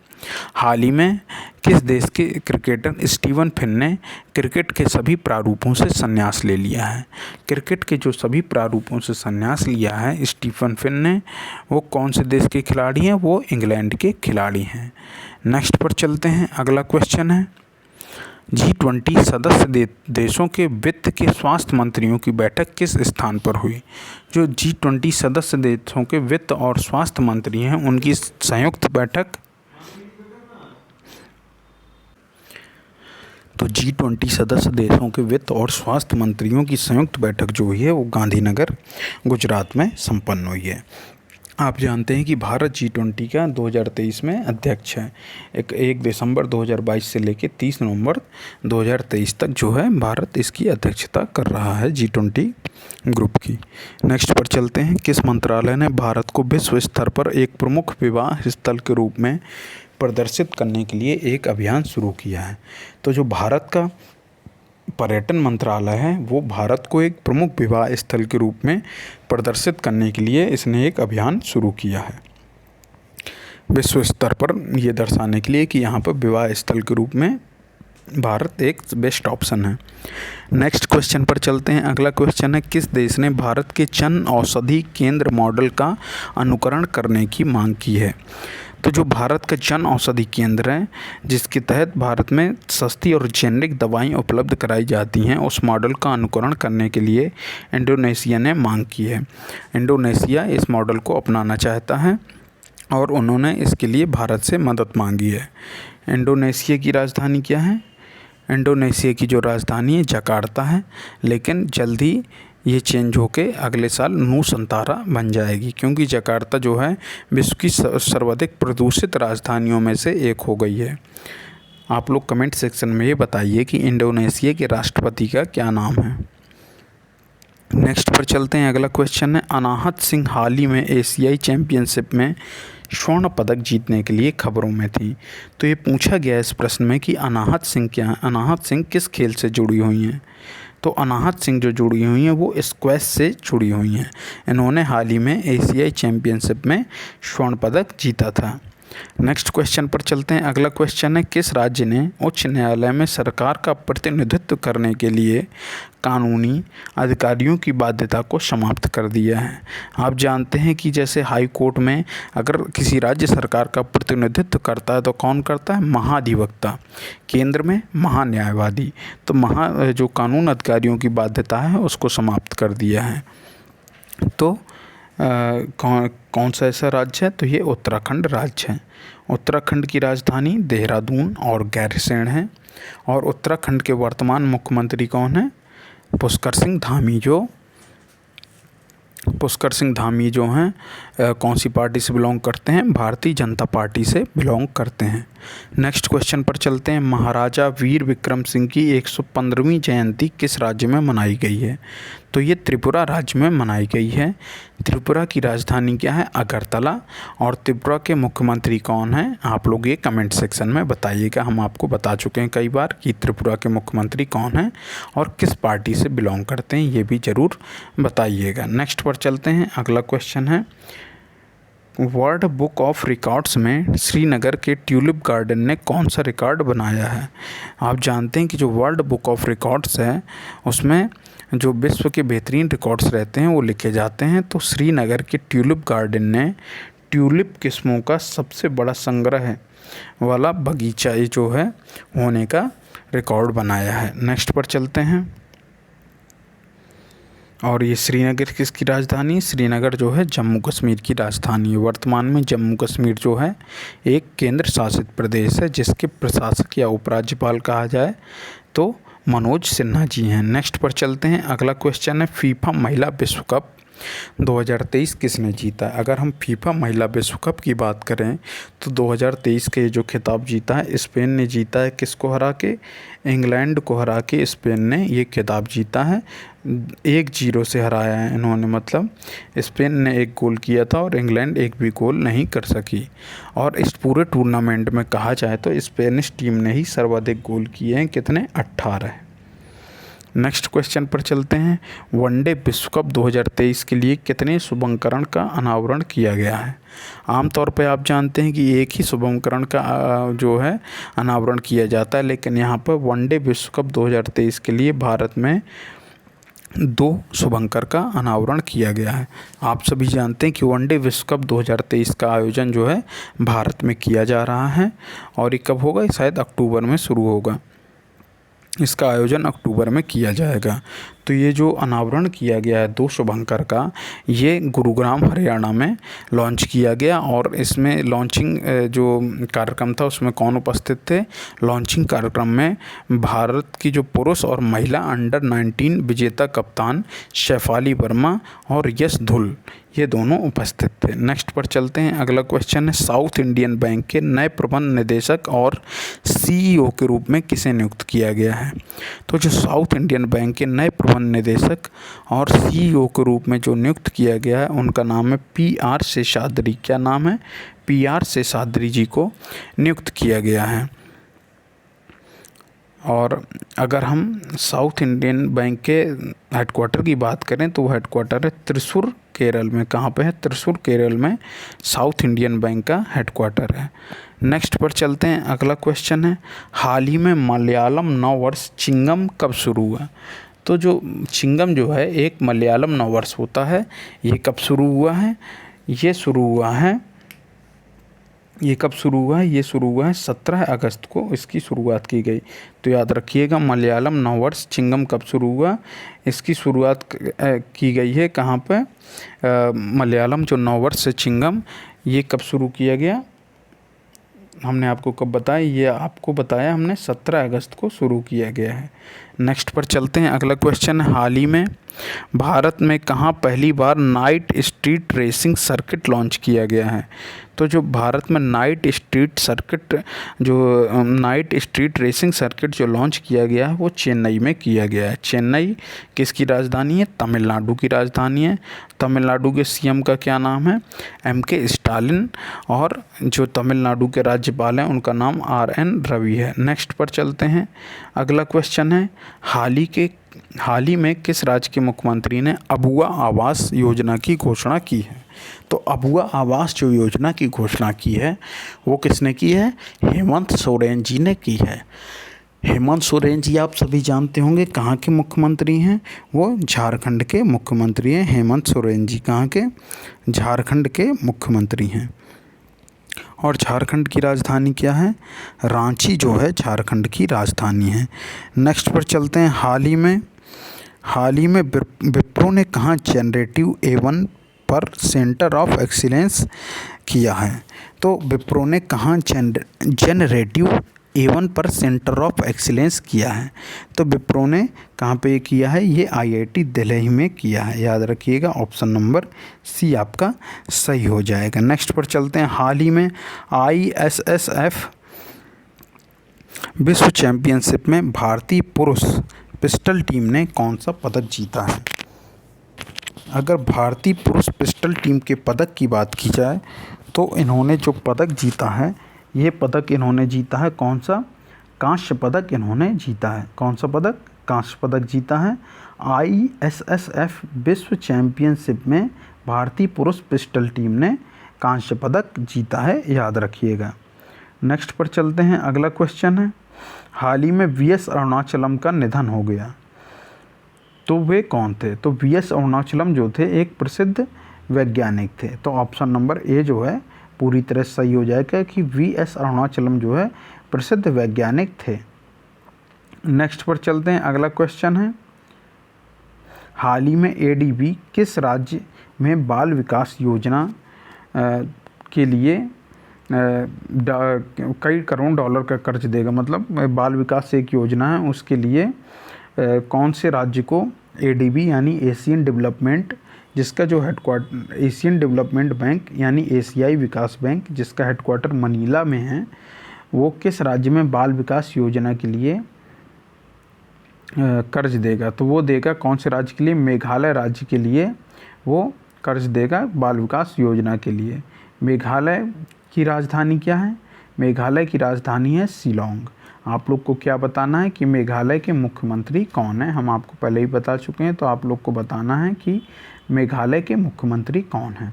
हाल ही में किस देश के क्रिकेटर स्टीवन फिन ने क्रिकेट के सभी प्रारूपों से संन्यास ले लिया है? क्रिकेट के जो सभी प्रारूपों से संन्यास लिया है स्टीफन फिन ने, वो कौन से देश के खिलाड़ी हैं? वो इंग्लैंड के खिलाड़ी हैं। नेक्स्ट पर चलते हैं। अगला क्वेश्चन है, G20 सदस्य देशों के वित्त के स्वास्थ्य मंत्रियों की बैठक किस स्थान पर हुई? जो G20 सदस्य देशों के वित्त और स्वास्थ्य मंत्री हैं उनकी संयुक्त बैठक, तो G20 सदस्य देशों के वित्त और स्वास्थ्य मंत्रियों की संयुक्त बैठक जो हुई है वो गांधीनगर गुजरात में संपन्न हुई है। आप जानते हैं कि भारत G20 का 2023 में अध्यक्ष है। 1 दिसंबर 2022 से लेकर 30 नवंबर 2023 तक जो है भारत इसकी अध्यक्षता कर रहा है G20 ग्रुप की। नेक्स्ट पर चलते हैं। किस मंत्रालय ने भारत को विश्व स्तर पर एक प्रमुख विवाह स्थल के रूप में प्रदर्शित करने के लिए एक अभियान शुरू किया है? तो जो भारत का पर्यटन मंत्रालय है वो भारत को एक प्रमुख विवाह स्थल के रूप में प्रदर्शित करने के लिए इसने एक अभियान शुरू किया है विश्व स्तर पर, ये दर्शाने के लिए कि यहाँ पर विवाह स्थल के रूप में भारत एक बेस्ट ऑप्शन है। नेक्स्ट क्वेश्चन पर चलते हैं। अगला क्वेश्चन है, किस देश ने भारत के जन औषधि केंद्र मॉडल का अनुकरण करने की मांग की है? तो जो भारत का जन औषधि केंद्र है जिसके तहत भारत में सस्ती और जेनेरिक दवाएं उपलब्ध कराई जाती हैं, उस मॉडल का अनुकरण करने के लिए इंडोनेशिया ने मांग की है। इंडोनेशिया इस मॉडल को अपनाना चाहता है और उन्होंने इसके लिए भारत से मदद मांगी है। इंडोनेशिया की राजधानी क्या है? इंडोनेशिया की जो राजधानी है जकार्ता है, लेकिन जल्दी ये चेंज होके अगले साल नूसंतारा बन जाएगी, क्योंकि जकार्ता जो है विश्व की सर्वाधिक प्रदूषित राजधानियों में से एक हो गई है। आप लोग कमेंट सेक्शन में ये बताइए कि इंडोनेशिया के राष्ट्रपति का क्या नाम है। नेक्स्ट पर चलते हैं। अगला क्वेश्चन है, अनाहत सिंह हाल ही में एशियाई चैम्पियनशिप में स्वर्ण पदक जीतने के लिए खबरों में थी। तो ये पूछा गया है इस प्रश्न में कि अनाहत सिंह क्या है, अनाहत सिंह किस खेल से जुड़ी हुई हैं। तो अनाहत सिंह जो जुड़ी हुई हैं वो स्क्वैश से जुड़ी हुई हैं। इन्होंने हाल ही में एशियाई चैम्पियनशिप में स्वर्ण पदक जीता था। नेक्स्ट क्वेश्चन पर चलते हैं। अगला क्वेश्चन है, किस राज्य ने उच्च न्यायालय में सरकार का प्रतिनिधित्व करने के लिए कानूनी अधिकारियों की बाध्यता को समाप्त कर दिया है। आप जानते हैं कि जैसे हाई कोर्ट में अगर किसी राज्य सरकार का प्रतिनिधित्व करता है तो कौन करता है, महाधिवक्ता, केंद्र में महान्यायवादी। तो जो कानून अधिकारियों की बाध्यता है उसको समाप्त कर दिया है। तो कौन सा ऐसा राज्य है, तो ये उत्तराखंड राज्य है। उत्तराखंड की राजधानी देहरादून और गैरसैंण है। और उत्तराखंड के वर्तमान मुख्यमंत्री कौन है, पुष्कर सिंह धामी जो हैं कौन सी पार्टी से बिलोंग करते हैं, भारतीय जनता पार्टी से बिलोंग करते हैं। नेक्स्ट क्वेश्चन पर चलते हैं। महाराजा वीर विक्रम सिंह की 115वीं जयंती किस राज्य में मनाई गई है। तो ये त्रिपुरा राज्य में मनाई गई है। त्रिपुरा की राजधानी क्या है, अगरतला। और त्रिपुरा के मुख्यमंत्री कौन हैं, आप लोग ये कमेंट सेक्शन में बताइएगा। हम आपको बता चुके हैं कई बार कि त्रिपुरा के मुख्यमंत्री कौन हैं और किस पार्टी से बिलोंग करते हैं, ये भी ज़रूर बताइएगा। नेक्स्ट पर चलते हैं। अगला क्वेश्चन है, वर्ल्ड बुक ऑफ रिकॉर्ड्स में श्रीनगर के ट्यूलिप गार्डन ने कौन सा रिकॉर्ड बनाया है। आप जानते हैं कि जो वर्ल्ड बुक ऑफ रिकॉर्ड्स है उसमें जो विश्व के बेहतरीन रिकॉर्ड्स रहते हैं वो लिखे जाते हैं। तो श्रीनगर के ट्यूलिप गार्डन ने ट्यूलिप किस्मों का सबसे बड़ा संग्रह वाला बगीचा ये जो है होने का रिकॉर्ड बनाया है। नेक्स्ट पर चलते हैं। और ये श्रीनगर किसकी राजधानी, श्रीनगर जो है जम्मू कश्मीर की राजधानी है। वर्तमान में जम्मू कश्मीर जो है एक केंद्र शासित प्रदेश है जिसके प्रशासक या उपराज्यपाल कहा जाए तो मनोज सिन्हा जी हैं। नेक्स्ट पर चलते हैं। अगला क्वेश्चन है, फीफा महिला विश्व कप 2023 किसने जीता। अगर हम फीफा महिला विश्व कप की बात करें तो 2023 के जो खिताब जीता है स्पेन ने जीता है। किसको हरा के, इंग्लैंड को हरा के स्पेन ने ये खिताब जीता है। 1-0 से हराया है इन्होंने, मतलब स्पेन ने 1 गोल किया था और इंग्लैंड 1 भी गोल नहीं कर सकी। और इस पूरे टूर्नामेंट में कहा जाए तो स्पेनिश टीम ने ही सर्वाधिक गोल किए हैं, कितने, 18। नेक्स्ट क्वेश्चन पर चलते हैं। वनडे विश्व कप 2023 के लिए कितने शुभंकरण का अनावरण किया गया है। आमतौर पर आप जानते हैं कि एक ही शुभंकरण का जो है अनावरण किया जाता है, लेकिन यहाँ पर वनडे विश्व कप 2023 के लिए भारत में 2 शुभंकर का अनावरण किया गया है। आप सभी जानते हैं कि वनडे विश्व कप 2023 का आयोजन जो है भारत में किया जा रहा है। और ये कब होगा, शायद अक्टूबर में शुरू होगा, इसका आयोजन अक्टूबर में किया जाएगा। तो ये जो अनावरण किया गया है 2 शुभंकर का, ये गुरुग्राम हरियाणा में लॉन्च किया गया। और इसमें लॉन्चिंग जो कार्यक्रम था उसमें कौन उपस्थित थे, लॉन्चिंग कार्यक्रम में भारत की जो पुरुष और महिला अंडर 19 विजेता कप्तान शेफाली वर्मा और यश धुल, ये दोनों उपस्थित थे। नेक्स्ट पर चलते हैं। अगला क्वेश्चन है, साउथ इंडियन बैंक के नए प्रबंध निदेशक और सीईओ के रूप में किसे नियुक्त किया गया है। तो जो साउथ इंडियन बैंक के नए प्रबंध निदेशक और सीईओ के रूप में जो नियुक्त किया गया है उनका नाम है PR शेषाद्री। क्या नाम है, PR शेषाद्री जी को नियुक्त किया गया है। और अगर हम साउथ इंडियन बैंक के हेडक्वार्टर की बात करें तो वो हेडक्वार्टर है त्रिशूर, केरल में। कहाँ पे है, त्रिशूर, केरल में साउथ इंडियन बैंक का हेडक्वार्टर है। नेक्स्ट पर चलते हैं। अगला क्वेश्चन है, हाल ही में मलयालम नववर्ष चिंगम कब शुरू हुआ। तो जो चिंगम जो है एक मलयालम नववर्ष होता है, ये कब शुरू हुआ है, ये शुरू हुआ है, ये कब शुरू हुआ है, ये शुरू हुआ है 17 अगस्त को इसकी शुरुआत की गई। तो याद रखिएगा, मलयालम नववर्ष चिंगम कब शुरू हुआ, इसकी शुरुआत की गई है कहाँ पे, मलयालम जो नववर्ष चिंगम ये कब शुरू किया गया, हमने आपको कब बताया, ये आपको बताया हमने 17 अगस्त को शुरू किया गया है। नेक्स्ट पर चलते हैं। अगला क्वेश्चन है, हाल ही में भारत में कहाँ पहली बार night street racing circuit launch किया गया है? तो जो भारत में नाइट स्ट्रीट रेसिंग सर्किट जो लॉन्च किया गया है वो चेन्नई में किया गया है। चेन्नई किसकी राजधानी है? तमिलनाडु की राजधानी है। तमिलनाडु के सीएम का क्या नाम है? एम.के. स्टालिन। और जो तमिलनाडु के राज्यपाल हैं उनका नाम आर.एन. रवि है। नेक्स्ट पर चलते हैं। अगला क्वेश्चन है, हाल ही में किस राज्य के मुख्यमंत्री ने अबुआ आवास योजना की घोषणा की है? तो अबुआ आवास जो योजना की घोषणा की है वो किसने की है? हेमंत सोरेन जी ने की है। हेमंत सोरेन जी आप सभी जानते होंगे कहाँ के मुख्यमंत्री हैं? वो झारखंड के मुख्यमंत्री हैं। हेमंत सोरेन जी कहाँ के? झारखंड के मुख्यमंत्री हैं। और झारखंड की राजधानी क्या है? रांची जो है झारखंड की राजधानी है। नेक्स्ट पर चलते हैं। हाल ही में विप्रो ने कहाँ जनरेटिव एवन पर सेंटर ऑफ एक्सीलेंस किया है? तो विप्रो ने कहाँ जनरेटिव एवन पर सेंटर ऑफ एक्सीलेंस किया है? तो विप्रो ने कहाँ पे किया है? ये IIT दिल्ली में किया है। याद रखिएगा, ऑप्शन नंबर सी आपका सही हो जाएगा। नेक्स्ट पर चलते हैं। हाल ही में ISSF विश्व चैंपियनशिप में भारतीय पुरुष पिस्टल टीम ने कौन सा पदक जीता है? अगर भारतीय पुरुष पिस्टल टीम के पदक की बात की जाए तो इन्होंने जो पदक जीता है, ये पदक इन्होंने जीता है कौन सा? कांस्य पदक इन्होंने जीता है। कौन सा पदक? कांस्य पदक जीता है। ISSF विश्व चैंपियनशिप में भारतीय पुरुष पिस्टल टीम ने कांस्य पदक जीता है, याद रखिएगा। नेक्स्ट पर चलते हैं। अगला क्वेश्चन है, हाल ही में VS अरुणाचलम का निधन हो गया, तो वे कौन थे? तो VS अरुणाचलम जो थे एक प्रसिद्ध वैज्ञानिक थे। तो ऑप्शन नंबर ए जो है पूरी तरह सही हो जाएगा कि VS अरुणाचलम जो है प्रसिद्ध वैज्ञानिक थे। नेक्स्ट पर चलते हैं। अगला क्वेश्चन है, हाल ही में ADB किस राज्य में बाल विकास योजना के लिए कई करोड़ डॉलर का कर्ज देगा? मतलब बाल विकास एक योजना है, उसके लिए कौन से राज्य को ADB यानी एशियन डेवलपमेंट, जिसका जो हेडक्वार्टर एशियन डेवलपमेंट बैंक यानी एशियाई विकास बैंक जिसका हेडक्वार्टर मनीला में है, वो किस राज्य में बाल विकास योजना के लिए कर्ज देगा? तो वो देगा कौन से राज्य के लिए? मेघालय राज्य के लिए वो कर्ज देगा बाल विकास योजना के लिए। मेघालय की राजधानी क्या है? मेघालय की राजधानी है शिलोंग। आप लोग को क्या बताना है कि मेघालय के मुख्यमंत्री कौन है? हम आपको पहले ही बता चुके हैं, तो आप लोग को बताना है कि मेघालय के मुख्यमंत्री कौन हैं।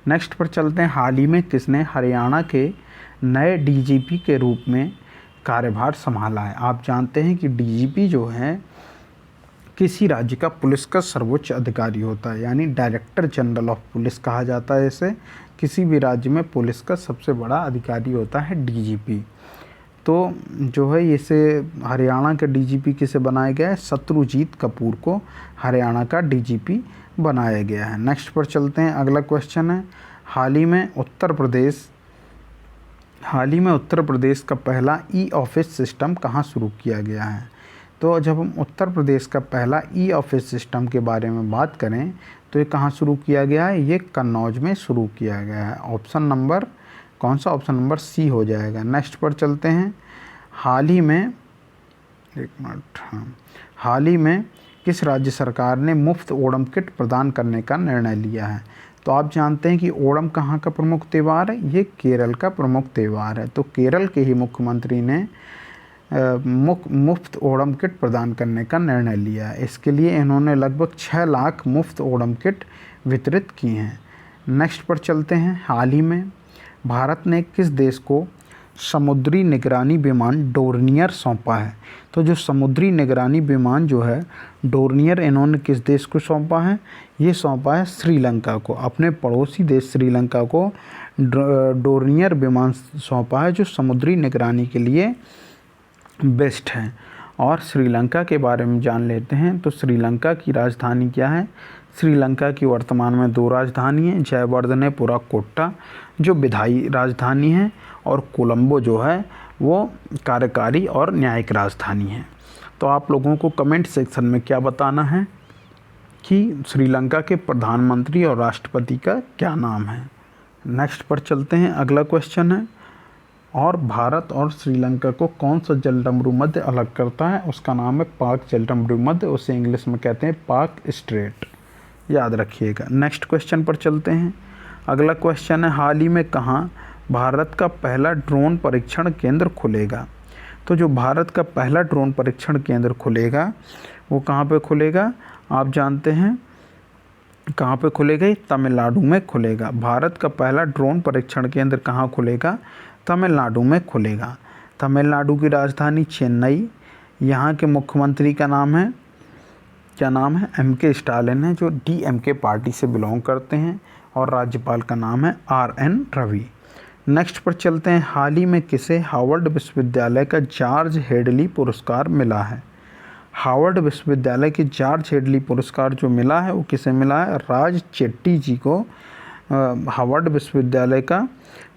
नेक्स्ट पर चलते हैं। हाल ही में किसने हरियाणा के नए DGP के रूप में कार्यभार संभाला है? आप जानते हैं कि DGP जो है किसी राज्य का पुलिस का सर्वोच्च अधिकारी होता है, यानी डायरेक्टर जनरल ऑफ पुलिस कहा जाता है इसे। किसी भी राज्य में पुलिस का सबसे बड़ा अधिकारी होता है DGP। तो जो है इसे हरियाणा के DGP किसे बनाया गया है? शत्रुजीत कपूर को हरियाणा का DGP बनाया गया है। नेक्स्ट पर चलते हैं। अगला क्वेश्चन है, हाल ही में उत्तर प्रदेश का पहला ई-ऑफिस सिस्टम कहाँ शुरू किया गया है? तो जब हम उत्तर प्रदेश का पहला ई-ऑफिस सिस्टम के बारे में बात करें तो ये कहाँ शुरू किया गया है? ये कन्नौज में शुरू किया गया है। ऑप्शन नंबर कौन सा? ऑप्शन नंबर सी हो जाएगा। नेक्स्ट पर चलते हैं। हाल ही में किस राज्य सरकार ने मुफ्त ओणम किट प्रदान करने का निर्णय लिया है? तो आप जानते हैं कि ओणम कहाँ का प्रमुख त्यौहार है? ये केरल का प्रमुख त्यौहार है। तो केरल के ही मुख्यमंत्री ने मुफ्त ओणम किट प्रदान करने का निर्णय लिया है। इसके लिए इन्होंने लगभग 6 लाख मुफ्त ओणम किट वितरित की हैं। नेक्स्ट पर चलते हैं। हाल ही में भारत ने किस देश को समुद्री निगरानी विमान डोर्नियर सौंपा है? तो जो समुद्री निगरानी विमान जो है डोर्नियर, इन्होंने किस देश को सौंपा है? ये सौंपा है श्रीलंका को। अपने पड़ोसी देश श्रीलंका को डोर्नियर विमान सौंपा है, जो समुद्री निगरानी के लिए बेस्ट है। और श्रीलंका के बारे में जान लेते हैं। तो श्रीलंका की राजधानी क्या है? श्रीलंका की वर्तमान में 2 राजधानी हैं, जयवर्धनेपुरा कोट्टा जो विधायी राजधानी है और कोलंबो जो है वो कार्यकारी और न्यायिक राजधानी है। तो आप लोगों को कमेंट सेक्शन में क्या बताना है कि श्रीलंका के प्रधानमंत्री और राष्ट्रपति का क्या नाम है। नेक्स्ट पर चलते हैं। अगला क्वेश्चन है, और भारत और श्रीलंका को कौन सा जलडमरू मध्य अलग करता है? उसका नाम है पाक जलडमरू मध्य, उसे इंग्लिश में कहते हैं पाक स्ट्रेट, याद रखिएगा। नेक्स्ट क्वेश्चन पर चलते हैं। अगला क्वेश्चन है, हाल ही में कहाँ भारत का पहला ड्रोन परीक्षण केंद्र खुलेगा? तो जो भारत का पहला ड्रोन परीक्षण केंद्र खुलेगा वो कहाँ पे खुलेगा? आप जानते हैं कहाँ पे खुलेगा? तमिलनाडु में खुलेगा। भारत का पहला ड्रोन परीक्षण केंद्र कहाँ खुलेगा? तमिलनाडु में खुलेगा। तमिलनाडु की राजधानी चेन्नई। यहाँ के मुख्यमंत्री का नाम है, क्या नाम है? MK स्टालिन है, जो DMK पार्टी से बिलोंग करते हैं, और राज्यपाल का नाम है RN रवि। नेक्स्ट पर चलते हैं। हाल ही में किसे हार्वर्ड विश्वविद्यालय का जॉर्ज हेडली पुरस्कार मिला है? हार्वर्ड विश्वविद्यालय की जॉर्ज हेडली पुरस्कार जो मिला है वो किसे मिला है? राज चेट्टी जी को हार्वर्ड विश्वविद्यालय का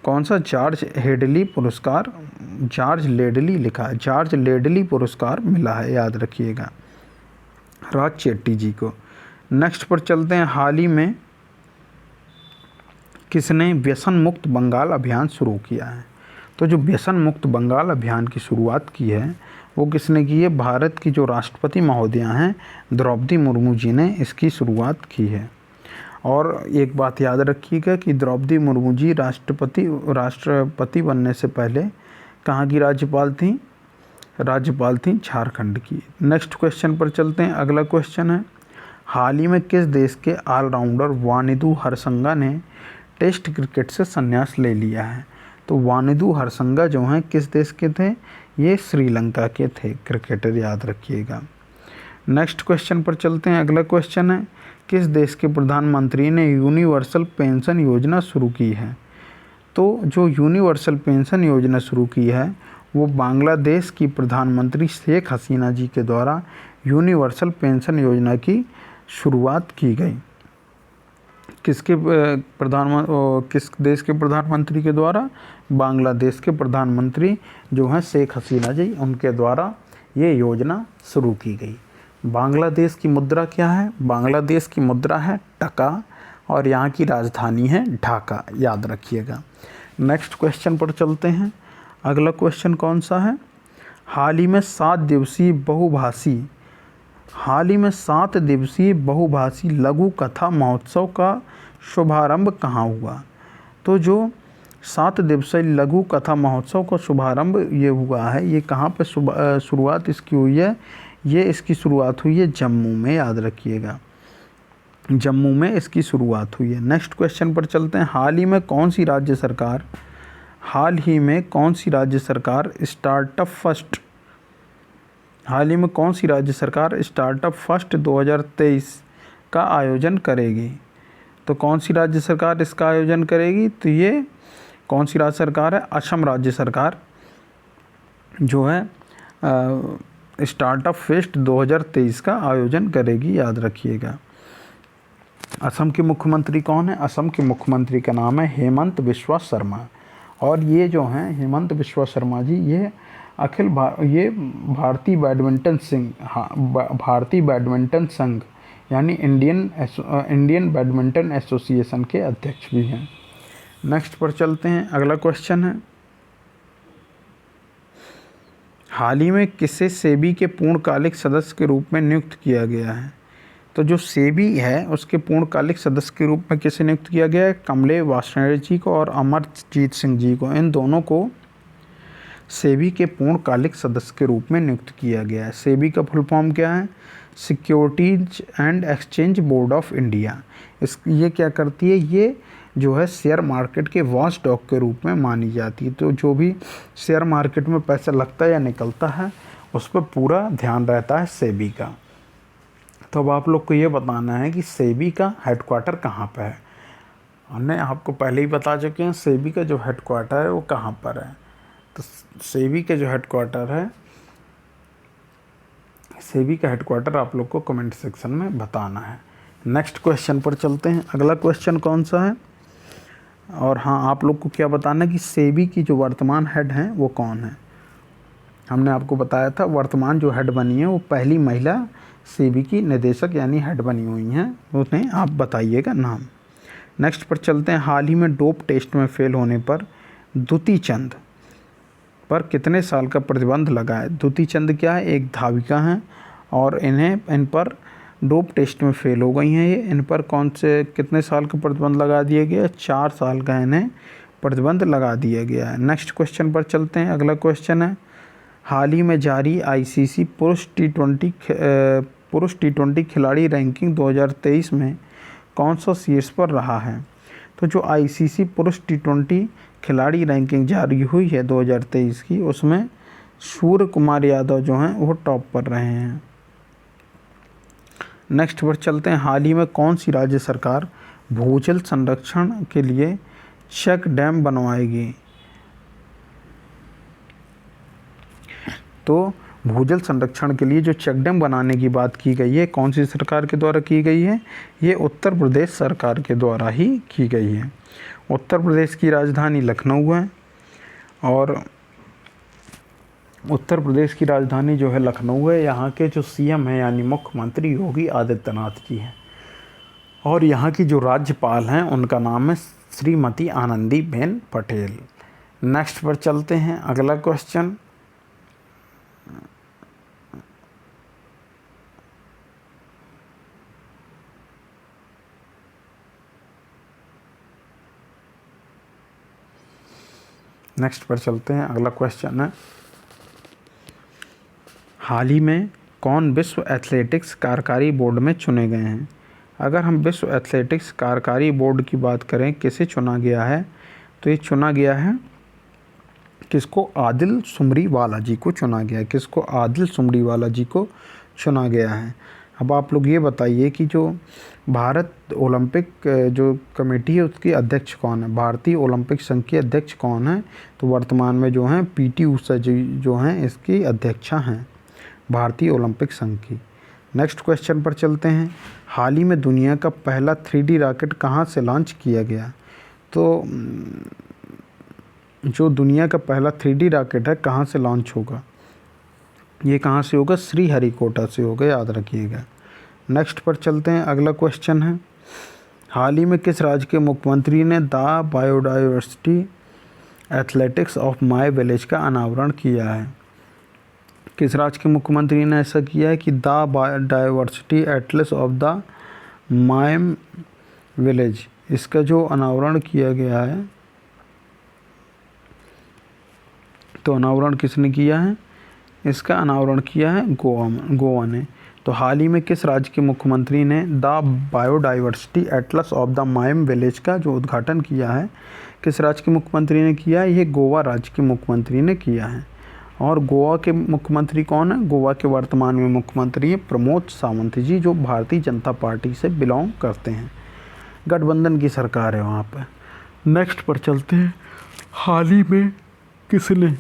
कौन सा जॉर्ज हेडली पुरस्कार, जॉर्ज लेडली लिखा है, जॉर्ज लेडली पुरस्कार मिला है, याद रखिएगा, राज चेट्टी जी को। नेक्स्ट पर चलते हैं। हाल ही में किसने व्यसन मुक्त बंगाल अभियान शुरू किया है? तो जो व्यसन मुक्त बंगाल अभियान की शुरुआत की है वो किसने की है? भारत की जो राष्ट्रपति महोदया हैं द्रौपदी मुर्मू जी ने इसकी शुरुआत की है। और एक बात याद रखिएगा कि द्रौपदी मुर्मू जी राष्ट्रपति बनने से पहले कहाँ की राज्यपाल थी? राज्यपाल थी झारखंड की। नेक्स्ट क्वेश्चन पर चलते हैं। अगला क्वेश्चन है, हाल ही में किस देश के ऑलराउंडर वानिदु हरसंगा ने टेस्ट क्रिकेट से संन्यास ले लिया है? तो वानिदु हरसंगा जो हैं किस देश के थे? ये श्रीलंका के थे क्रिकेटर, याद रखिएगा। नेक्स्ट क्वेश्चन पर चलते हैं। अगला क्वेश्चन है, किस देश के प्रधानमंत्री ने यूनिवर्सल पेंशन योजना शुरू की है? तो जो यूनिवर्सल पेंशन योजना शुरू की है वो बांग्लादेश की प्रधानमंत्री शेख हसीना जी के द्वारा यूनिवर्सल पेंशन योजना की शुरुआत की गई। किस देश के प्रधानमंत्री के द्वारा? बांग्लादेश के प्रधानमंत्री जो हैं शेख हसीना जी, उनके द्वारा ये योजना शुरू की गई। बांग्लादेश की मुद्रा क्या है? बांग्लादेश की मुद्रा है टका और यहाँ की राजधानी है ढाका, याद रखिएगा। नेक्स्ट क्वेश्चन पर चलते हैं। अगला क्वेश्चन कौन सा है? हाल ही में 7 दिवसीय बहुभाषी लघु कथा महोत्सव का शुभारंभ कहाँ हुआ? तो जो 7 दिवसीय लघु कथा महोत्सव का शुभारंभ ये हुआ है, ये कहाँ पे शुरुआत इसकी हुई है? ये इसकी शुरुआत हुई है जम्मू में, याद रखिएगा, जम्मू में इसकी शुरुआत हुई है। नेक्स्ट क्वेश्चन पर चलते हैं। हाल ही में कौन सी राज्य सरकार स्टार्टअप फर्स्ट 2023 का आयोजन करेगी? तो कौन सी राज्य सरकार इसका आयोजन करेगी? तो ये कौन सी राज्य सरकार है? असम राज्य सरकार जो है स्टार्टअप फेस्ट 2023 का आयोजन करेगी, याद रखिएगा। असम के मुख्यमंत्री कौन है? असम के मुख्यमंत्री का नाम है हेमंत बिस्वा शर्मा। और ये जो हैं हेमंत बिस्वा शर्मा जी, ये भारतीय बैडमिंटन संघ यानी इंडियन बैडमिंटन एसोसिएशन के अध्यक्ष भी हैं। नेक्स्ट पर चलते हैं। अगला क्वेश्चन है, हाल ही में किसे सेबी के पूर्णकालिक सदस्य के रूप में नियुक्त किया गया है? तो जो सेबी है उसके पूर्णकालिक सदस्य के रूप में किसे नियुक्त किया गया है? कमले वासनिक जी को और अमरजीत सिंह जी को, इन दोनों को सेबी के पूर्णकालिक सदस्य के रूप में नियुक्त किया गया है। सेबी का फुल फॉर्म क्या है? Securities and exchange board of India. ये क्या करती है? ये जो है शेयर मार्केट के वॉच डॉग के रूप में मानी जाती है। तो जो भी शेयर मार्केट में पैसा लगता है या निकलता है उस पर पूरा ध्यान रहता है सेबी का। तो अब आप लोग को ये बताना है कि सेबी का हेडक्वार्टर कहाँ पर है। हमने आपको पहले ही बता चुके हैं सेबी का जो हेडक्वार्टर है वो कहाँ पर है। तो सेबी का जो हेडक्वार्टर है, सेबी का हेडक्वार्टर आप लोग को कमेंट सेक्शन में बताना है। नेक्स्ट क्वेश्चन पर चलते हैं। अगला क्वेश्चन कौन सा है, और हाँ आप लोग को क्या बताना कि सेबी की जो वर्तमान हेड हैं वो कौन है। हमने आपको बताया था वर्तमान जो हेड बनी है वो पहली महिला सेबी की निदेशक यानी हेड बनी हुई हैं, उन्हें आप बताइएगा नाम। नेक्स्ट पर चलते हैं। हाल ही में डोप टेस्ट में फेल होने पर दुती चंद पर कितने साल का प्रतिबंध लगा है। दुती चंद क्या है, एक धाविका हैं और इन पर डोप टेस्ट में फेल हो गई हैं ये। इन पर कौन से कितने साल का प्रतिबंध लगा दिया गया, 4 साल का इन्हें प्रतिबंध लगा दिया गया है। नेक्स्ट क्वेश्चन पर चलते हैं। अगला क्वेश्चन है, हाल ही में जारी आईसीसी पुरुष टी20 खिलाड़ी रैंकिंग 2023 में कौन सा शीर्ष पर रहा है। तो जो आईसीसी पुरुष टी20 खिलाड़ी रैंकिंग जारी हुई है 2023 की, उसमें सूर्य कुमार यादव जो हैं वो टॉप पर रहे हैं। नेक्स्ट पर चलते हैं। हाल ही में कौन सी राज्य सरकार भूजल संरक्षण के लिए चेक डैम बनवाएगी। तो भूजल संरक्षण के लिए जो चेक डैम बनाने की बात की गई है कौन सी सरकार के द्वारा की गई है, ये उत्तर प्रदेश सरकार के द्वारा ही की गई है। उत्तर प्रदेश की राजधानी लखनऊ है और उत्तर प्रदेश की राजधानी जो है लखनऊ है। यहाँ के जो सीएम हैं यानी मुख्यमंत्री योगी आदित्यनाथ जी हैं और यहाँ की जो राज्यपाल हैं उनका नाम है श्रीमती आनंदीबेन पटेल। नेक्स्ट पर चलते हैं। अगला क्वेश्चन, नेक्स्ट पर चलते हैं। अगला क्वेश्चन है, हाल ही में कौन विश्व एथलेटिक्स कार्यकारी बोर्ड में चुने गए हैं। अगर हम विश्व एथलेटिक्स कार्यकारी बोर्ड की बात करें किसे चुना गया है, तो ये चुना गया है किसको, आदिल सुमरीवाला जी को चुना गया है। किसको, आदिल सुमरीवाला जी को चुना गया है। अब आप लोग ये बताइए कि जो भारत ओलंपिक जो कमेटी है उसकी अध्यक्ष कौन है, भारतीय ओलंपिक संघ की अध्यक्ष कौन है। तो वर्तमान में जो हैं पीटी उषा जी जो हैं इसकी अध्यक्षा हैं भारतीय ओलंपिक संघ की। नेक्स्ट क्वेश्चन पर चलते हैं। हाल ही में दुनिया का पहला 3D रॉकेट कहाँ से लॉन्च किया गया। तो जो दुनिया का पहला 3D रॉकेट है कहाँ से लॉन्च होगा, ये कहाँ से होगा, श्रीहरिकोटा से होगा, याद रखिएगा। नेक्स्ट पर चलते हैं। अगला क्वेश्चन है, हाल ही में किस राज्य के मुख्यमंत्री ने the biodiversity athletics of my village का अनावरण किया है। किस राज्य के मुख्यमंत्री ने ऐसा किया है कि the biodiversity Atlas of the मायम village, इसका जो अनावरण किया गया है, तो अनावरण किसने किया है, इसका अनावरण किया है गोवा ने। तो हाल ही में किस राज्य के मुख्यमंत्री ने the biodiversity Atlas of the मायम village का जो उद्घाटन किया है, किस राज्य के मुख्यमंत्री ने किया है, ये गोवा राज्य के मुख्यमंत्री ने किया है। और गोवा के मुख्यमंत्री कौन है, गोवा के वर्तमान में मुख्यमंत्री हैं प्रमोद सावंत जी, जो भारतीय जनता पार्टी से बिलोंग करते हैं, गठबंधन की सरकार है वहाँ पर। नेक्स्ट पर चलते हैं। हाल ही में किसने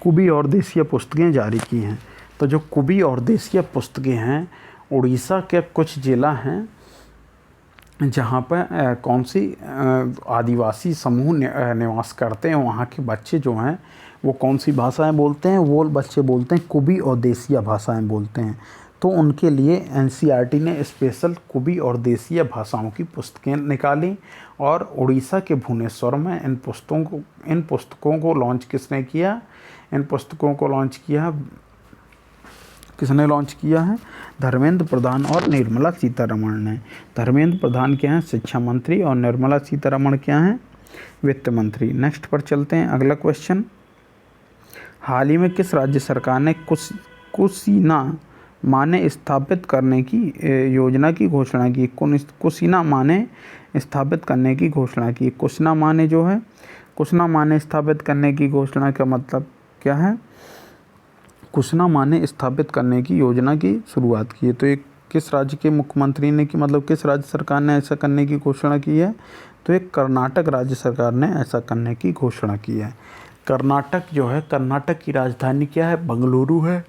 कुबी और देसिया पुस्तकें जारी की हैं। तो जो कुबी और देसिया पुस्तकें हैं, उड़ीसा के कुछ ज़िला हैं जहाँ पर कौन सी आदिवासी समूह निवास करते हैं, वहाँ के बच्चे जो हैं वो कौन सी भाषाएं बोलते हैं, वो बच्चे बोलते हैं कुबी और देसिया भाषाएं बोलते हैं। तो उनके लिए एनसीईआरटी ने स्पेशल कुबी और देसिया भाषाओं की पुस्तकें निकाली और उड़ीसा के भुवनेश्वर में इन पुस्तकों को लॉन्च किसने किया, इन पुस्तकों को लॉन्च किया, किसने लॉन्च किया है, धर्मेंद्र प्रधान और निर्मला सीतारमण ने। धर्मेंद्र प्रधान क्या हैं, शिक्षा मंत्री, और निर्मला सीतारमण क्या हैं, वित्त मंत्री। नेक्स्ट पर चलते हैं। अगला क्वेश्चन, हाल ही में किस राज्य सरकार ने कुशीना माने स्थापित करने की योजना की घोषणा की। कुशीना माने स्थापित करने की घोषणा की। कुशीना माने जो है, कुशीना माने स्थापित करने की घोषणा का मतलब क्या है, कुशीना माने स्थापित करने की योजना की शुरुआत की है। तो ये किस राज्य के मुख्यमंत्री ने की, मतलब किस राज्य सरकार ने ऐसा करने की घोषणा की है, तो एक कर्नाटक राज्य सरकार ने ऐसा करने की घोषणा की है। कर्नाटक जो है, कर्नाटक की राजधानी क्या है, बंगलुरु है,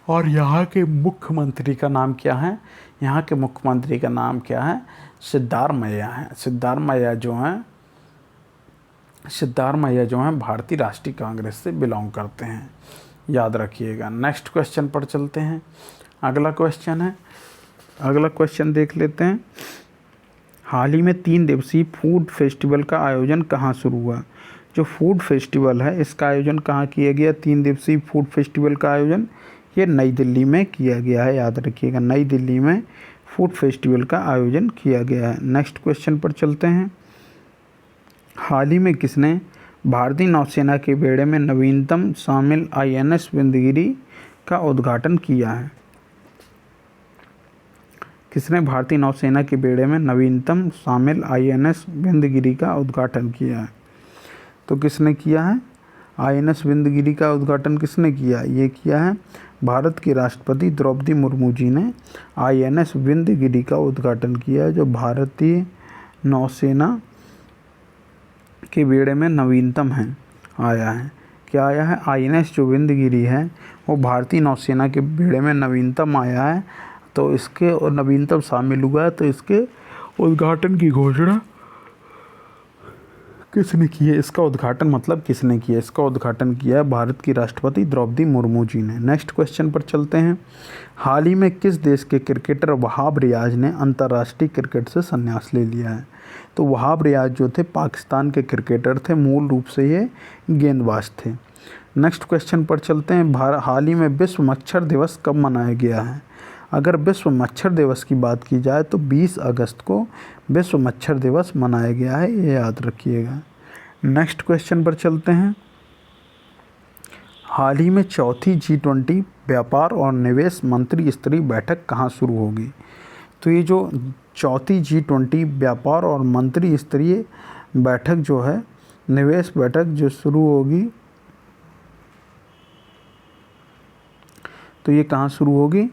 और यहाँ के मुख्यमंत्री का नाम क्या है, यहाँ के मुख्यमंत्री का नाम क्या है? सिद्धारमैया है। सिद्धारमैया जो हैं भारतीय राष्ट्रीय कांग्रेस से बिलोंग करते हैं, याद रखिएगा। नेक्स्ट क्वेश्चन पर चलते हैं। अगला क्वेश्चन देख लेते हैं। हाल ही में 3 दिवसीय फूड फेस्टिवल का आयोजन कहाँ शुरू हुआ? जो फूड फेस्टिवल है इसका आयोजन कहाँ किया गया? 3 दिवसीय फूड फेस्टिवल का आयोजन ये नई दिल्ली में किया गया है, याद रखिएगा। नई दिल्ली में फूड फेस्टिवल का आयोजन किया गया है। नेक्स्ट क्वेश्चन पर चलते हैं। हाल ही में किसने भारतीय नौसेना के बेड़े में नवीनतम शामिल INS विंध्यगिरी का उद्घाटन किया है? किसने भारतीय नौसेना के बेड़े में नवीनतम शामिल INS विंध्यगिरी का उद्घाटन किया है? तो किसने किया है? INS विंध्यगिरी का उद्घाटन किसने किया? ये किया है भारत की राष्ट्रपति द्रौपदी मुर्मू जी ने INS विंध्यगिरी का उद्घाटन किया है, जो भारतीय नौसेना के बेड़े में नवीनतम आया है। क्या आया है? INS जो विंध्यगिरी है वो भारतीय नौसेना के बेड़े में नवीनतम आया है, तो इसके और नवीनतम शामिल हुआ है, तो इसके उद्घाटन की घोषणा किसने की है? इसका उद्घाटन मतलब किसने किया? इसका उद्घाटन किया है भारत की राष्ट्रपति द्रौपदी मुर्मू जी ने। नेक्स्ट क्वेश्चन पर चलते हैं। हाल ही में किस देश के क्रिकेटर वहाब रियाज ने अंतर्राष्ट्रीय क्रिकेट से संन्यास ले लिया है? तो वहाब रियाज जो थे पाकिस्तान के क्रिकेटर थे, मूल रूप से ये गेंदबाज थे। नेक्स्ट क्वेश्चन पर चलते हैं। हाल ही में विश्व मच्छर दिवस कब मनाया गया है? अगर विश्व मच्छर दिवस की बात की जाए तो 20 अगस्त को विश्व मच्छर दिवस मनाया गया है, ये याद रखिएगा। नेक्स्ट क्वेश्चन पर चलते हैं। हाल ही में चौथी G20 व्यापार और निवेश मंत्री स्तरीय बैठक कहाँ शुरू होगी? तो ये जो चौथी G20 व्यापार और मंत्री स्तरीय बैठक जो है, निवेश बैठक जो शुरू होगी, तो ये कहाँ शुरू होगी?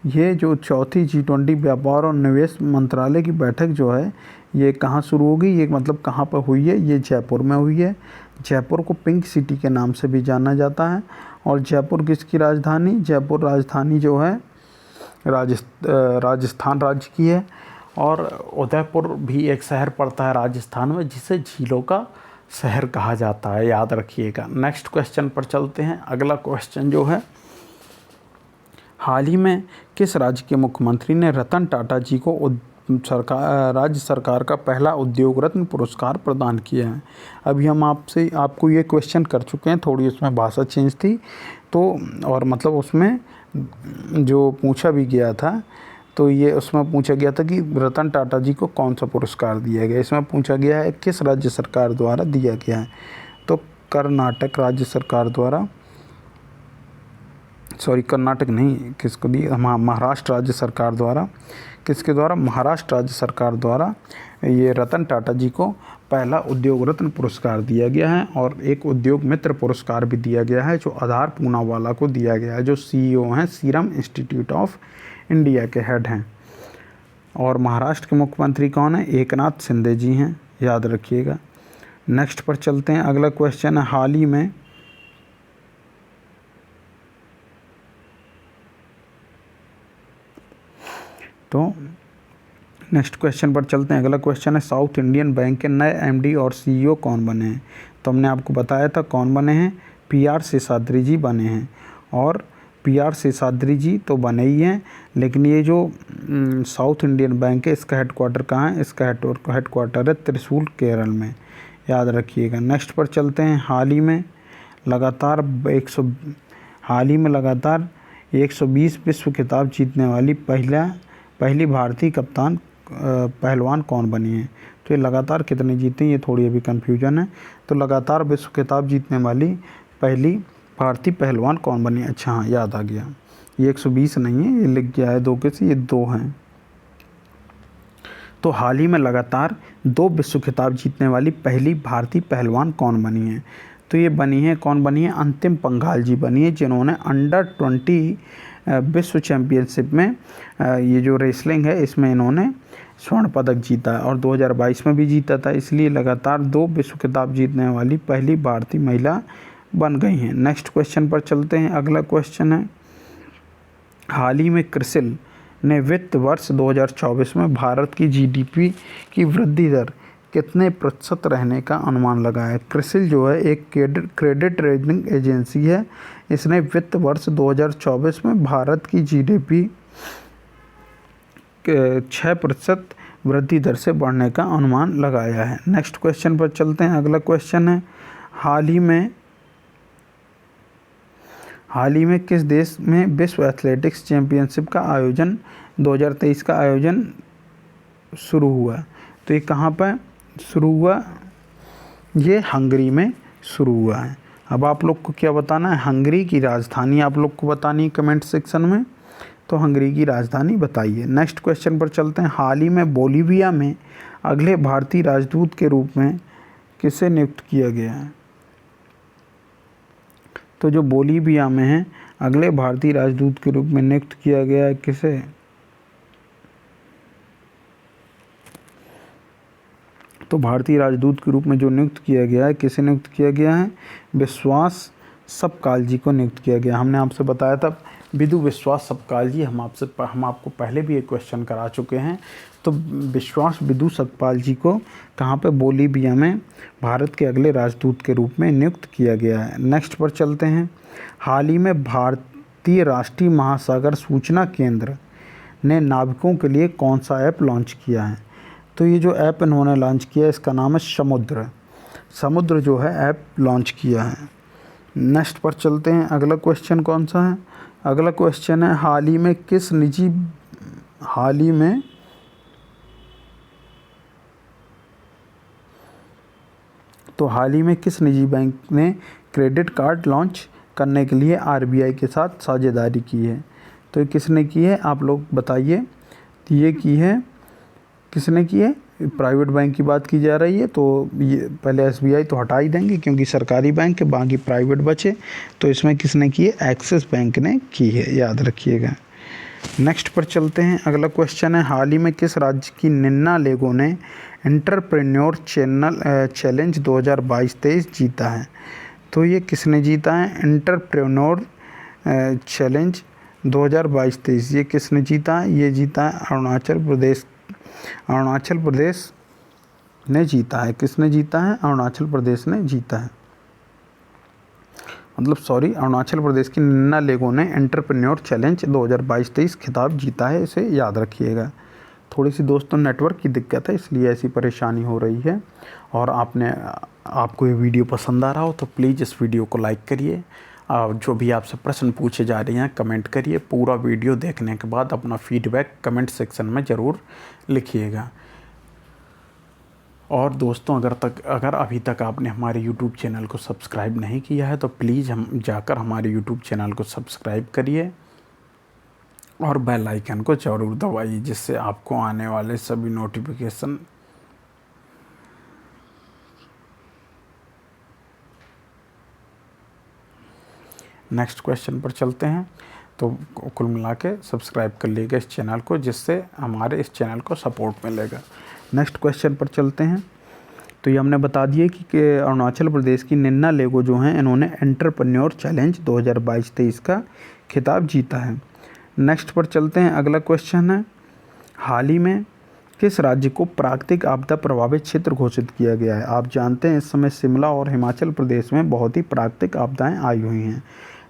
ये जो चौथी G20 व्यापार और निवेश मंत्रालय की बैठक जो है ये कहाँ शुरू होगी? ये मतलब कहाँ पर हुई है? ये जयपुर में हुई है। जयपुर को पिंक सिटी के नाम से भी जाना जाता है। और जयपुर किसकी राजधानी? जयपुर राजधानी जो है राजस्थान राज्य की है। और उदयपुर भी एक शहर पड़ता है राजस्थान में, जिसे झीलों का शहर कहा जाता है, याद रखिएगा। नेक्स्ट क्वेश्चन पर चलते हैं। अगला क्वेश्चन जो है, हाल ही में किस राज्य के मुख्यमंत्री ने रतन टाटा जी को राज्य सरकार का पहला उद्योग रत्न पुरस्कार प्रदान किया है? अभी हम आपको ये क्वेश्चन कर चुके हैं, थोड़ी उसमें भाषा चेंज थी तो, और मतलब उसमें जो पूछा भी गया था, तो ये उसमें पूछा गया था कि रतन टाटा जी को कौन सा पुरस्कार दिया गया। इसमें पूछा गया है किस राज्य सरकार द्वारा दिया गया है? तो कर्नाटक राज्य सरकार द्वारा, सॉरी कर्नाटक नहीं, किसको दिया? महाराष्ट्र राज्य सरकार द्वारा। किसके द्वारा? महाराष्ट्र राज्य सरकार द्वारा ये रतन टाटा जी को पहला उद्योग रत्न पुरस्कार दिया गया है। और एक उद्योग मित्र पुरस्कार भी दिया गया है, जो आधार पूनावाला को दिया गया है, जो CEO हैं सीरम इंस्टीट्यूट ऑफ इंडिया के हेड हैं। और महाराष्ट्र के मुख्यमंत्री कौन है? एकनाथ शिंदे जी हैं, याद रखिएगा। नेक्स्ट पर चलते हैं। अगला क्वेश्चन है, हाल ही में तो नेक्स्ट क्वेश्चन पर चलते हैं। अगला क्वेश्चन है, साउथ इंडियन बैंक के नए MD और CEO कौन बने हैं? तो हमने आपको बताया था कौन बने हैं, PR शेषाद्री जी बने हैं। और PR शेषाद्री जी तो बने ही हैं, लेकिन ये जो साउथ इंडियन बैंक है इसका हेडक्वार्टर कहाँ है? इसका हेडक्वार्टर है त्रिशूल, केरल में, याद रखिएगा। नेक्स्ट पर चलते हैं। हाल ही में लगातार 120 विश्व खिताब जीतने वाली पहली भारतीय कप्तान पहलवान कौन बनी है? तो ये लगातार कितने जीते हैं, ये थोड़ी अभी कन्फ्यूजन है। तो लगातार विश्व खिताब जीतने वाली पहली भारतीय पहलवान कौन बनी है? अच्छा हाँ, याद आ गया, ये 120 नहीं है, ये लिख गया है 2 के से, ये 2 हैं। तो हाल ही में लगातार 2 विश्व खिताब जीतने वाली पहली भारतीय पहलवान कौन बनी है? तो ये बनी है, कौन बनी है? अंतिम पंघाल जी बनी है, जिन्होंने अंडर 20 विश्व चैम्पियनशिप में ये जो रेसलिंग है इसमें इन्होंने स्वर्ण पदक जीता है, और 2022 में भी जीता था। इसलिए लगातार 2 विश्व खिताब जीतने वाली पहली भारतीय महिला बन गई हैं। नेक्स्ट क्वेश्चन पर चलते हैं। अगला क्वेश्चन है, हाल ही में क्रिसिल ने वित्त वर्ष 2024 में भारत की जीडीपी की वृद्धि दर कितने प्रतिशत रहने का अनुमान लगाया है? क्रिसिल जो है एक क्रेडिट रेटिंग एजेंसी है। इसने वित्त वर्ष 2024 में भारत की जीडीपी 6% वृद्धि दर से बढ़ने का अनुमान लगाया है। नेक्स्ट क्वेश्चन पर चलते हैं। अगला क्वेश्चन है, हाल ही में किस देश में विश्व एथलेटिक्स चैंपियनशिप का आयोजन 2023 का आयोजन शुरू हुआ? तो ये कहाँ पर शुरू हुआ? ये हंगरी में शुरू हुआ है। अब आप लोग को क्या बताना है? हंगरी की राजधानी आप लोग को बतानी है कमेंट सेक्शन में, तो हंगरी की राजधानी बताइए। नेक्स्ट क्वेश्चन पर चलते हैं। हाल ही में बोलीविया में अगले भारतीय राजदूत के रूप में किसे नियुक्त किया गया है? तो जो बोलीविया में है अगले भारतीय राजदूत के रूप में नियुक्त किया गया है किसे? तो भारतीय राजदूत के रूप में जो नियुक्त किया गया है, किसे नियुक्त किया गया है? विश्वास सपकाल जी को नियुक्त किया गया। हमने आपसे बताया था विदु विश्वास सपकाल जी, हम आपको पहले भी एक क्वेश्चन करा चुके हैं। तो विश्वास विदु सपकाल जी को कहाँ पे? बोलीविया में भारत के अगले राजदूत के रूप में नियुक्त किया गया है। नेक्स्ट पर चलते हैं। हाल ही में भारतीय राष्ट्रीय महासागर सूचना केंद्र ने नाविकों के लिए कौन सा ऐप लॉन्च किया है? तो ये जो ऐप इन्होंने लॉन्च किया है इसका नाम है समुद्र जो है ऐप लॉन्च किया है। नेक्स्ट पर चलते हैं। अगला क्वेश्चन कौन सा है? अगला क्वेश्चन है, हाल ही में किस निजी बैंक ने क्रेडिट कार्ड लॉन्च करने के लिए आरबीआई के साथ साझेदारी की है? तो ये किसने की है आप लोग बताइए। तो ये की है, किसने की है? प्राइवेट बैंक की बात की जा रही है, तो ये पहले एसबीआई तो हटा ही देंगे क्योंकि सरकारी बैंक है, बाकी प्राइवेट बचे। तो इसमें किसने की है? एक्सिस बैंक ने की है, याद रखिएगा। नेक्स्ट पर चलते हैं। अगला क्वेश्चन है, हाल ही में किस राज्य की निन्ना लेगो ने एंटरप्रेन्योर चैलेंज 2022-23 जीता है? तो ये किसने जीता है? एंटरप्रेन्योर चैलेंज 2022-23 ये किसने जीता है? ये जीता है अरुणाचल प्रदेश ने जीता है। किसने जीता है? अरुणाचल प्रदेश ने जीता है। अरुणाचल प्रदेश की निन्ना लेगो ने एंटरप्रेन्योर चैलेंज 2022-23 खिताब जीता है, इसे याद रखिएगा। थोड़ी सी दोस्तों नेटवर्क की दिक्कत है इसलिए ऐसी परेशानी हो रही है। और आपको ये वीडियो पसंद आ रहा हो तो प्लीज़ इस वीडियो को लाइक करिए। जो भी आपसे प्रश्न पूछे जा रहे हैं कमेंट करिए। पूरा वीडियो देखने के बाद अपना फीडबैक कमेंट सेक्शन में ज़रूर लिखिएगा। और दोस्तों अगर अभी तक आपने हमारे YouTube चैनल को सब्सक्राइब नहीं किया है तो प्लीज़ जाकर हमारे YouTube चैनल को सब्सक्राइब करिए और बेल आइकन को ज़रूर दबाइए, जिससे आपको आने वाले सभी नोटिफिकेशन नेक्स्ट क्वेश्चन पर चलते हैं। तो कुल मिला के सब्सक्राइब कर लीजिएगा इस चैनल को, जिससे हमारे इस चैनल को सपोर्ट मिलेगा। नेक्स्ट क्वेश्चन पर चलते हैं। तो ये हमने बता दिए कि अरुणाचल प्रदेश की निन्ना लेगो जो हैं इन्होंने एंटरप्रेन्योर चैलेंज 2022-23 का खिताब जीता है। नेक्स्ट पर चलते हैं। अगला क्वेश्चन है, हाल ही में किस राज्य को प्राकृतिक आपदा प्रभावित क्षेत्र घोषित किया गया है? आप जानते हैं इस समय शिमला और हिमाचल प्रदेश में बहुत ही प्राकृतिक आपदाएं आई हुई हैं।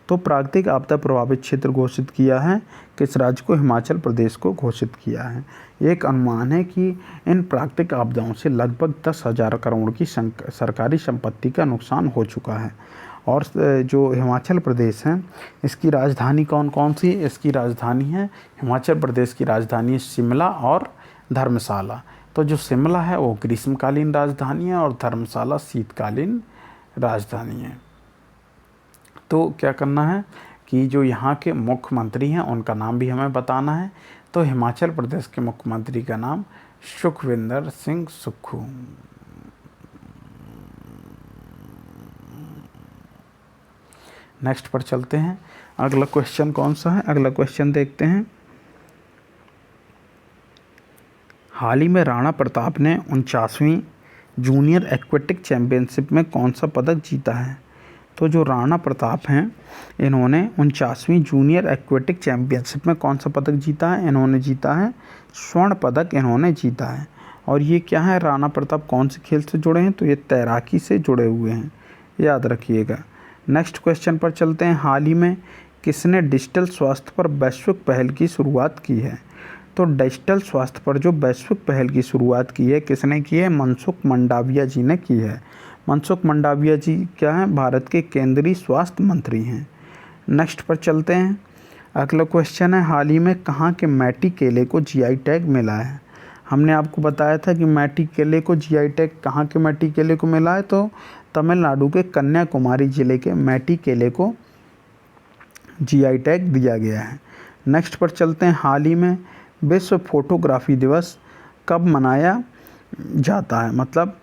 तो प्राकृतिक आपदा प्रभावित क्षेत्र घोषित किया है किस राज्य को? हिमाचल प्रदेश को घोषित किया है। एक अनुमान है कि इन प्राकृतिक आपदाओं से लगभग 10,000 करोड़ की सरकारी संपत्ति का नुकसान हो चुका है। और जो हिमाचल प्रदेश है इसकी राजधानी कौन कौन सी? इसकी राजधानी है, हिमाचल प्रदेश की राजधानी है शिमला और धर्मशाला। तो जो शिमला है वो ग्रीष्मकालीन राजधानी है और धर्मशाला शीतकालीन राजधानी है। तो क्या करना है कि जो यहाँ के मुख्यमंत्री हैं उनका नाम भी हमें बताना है। तो हिमाचल प्रदेश के मुख्यमंत्री का नाम सुखविंदर सिंह सुक्खू। नेक्स्ट पर चलते हैं। अगला क्वेश्चन कौन सा है? अगला क्वेश्चन देखते हैं। हाल ही में राणा प्रताप ने 49वीं जूनियर एक्वेटिक चैंपियनशिप में कौन सा पदक जीता है? तो जो राणा प्रताप हैं इन्होंने 49वीं जूनियर एक्वेटिक चैम्पियनशिप में कौन सा पदक जीता है? इन्होंने जीता है स्वर्ण पदक इन्होंने जीता है। और ये क्या है, राणा प्रताप कौन से खेल से जुड़े हैं? तो ये तैराकी से जुड़े हुए हैं, याद रखिएगा। नेक्स्ट क्वेश्चन पर चलते हैं। हाल ही में किसने डिजिटल स्वास्थ्य पर वैश्विक पहल की शुरुआत की है? तो डिजिटल स्वास्थ्य पर जो वैश्विक पहल की शुरुआत की है किसने की है? मनसुख मंडाविया जी ने की है। मनसुख मंडाविया जी क्या हैं? भारत के केंद्रीय स्वास्थ्य मंत्री हैं। नेक्स्ट पर चलते हैं। अगला क्वेश्चन है, हाल ही में कहाँ के मैटी केले को जीआई टैग मिला है? हमने आपको बताया था कि मैटी केले को जीआई टैग कहाँ के मैटी केले को मिला है? तो तमिलनाडु के कन्याकुमारी जिले के मैटी केले को जीआई टैग दिया गया है। नेक्स्ट पर चलते हैं। हाल ही में विश्व फोटोग्राफी दिवस कब मनाया जाता है? मतलब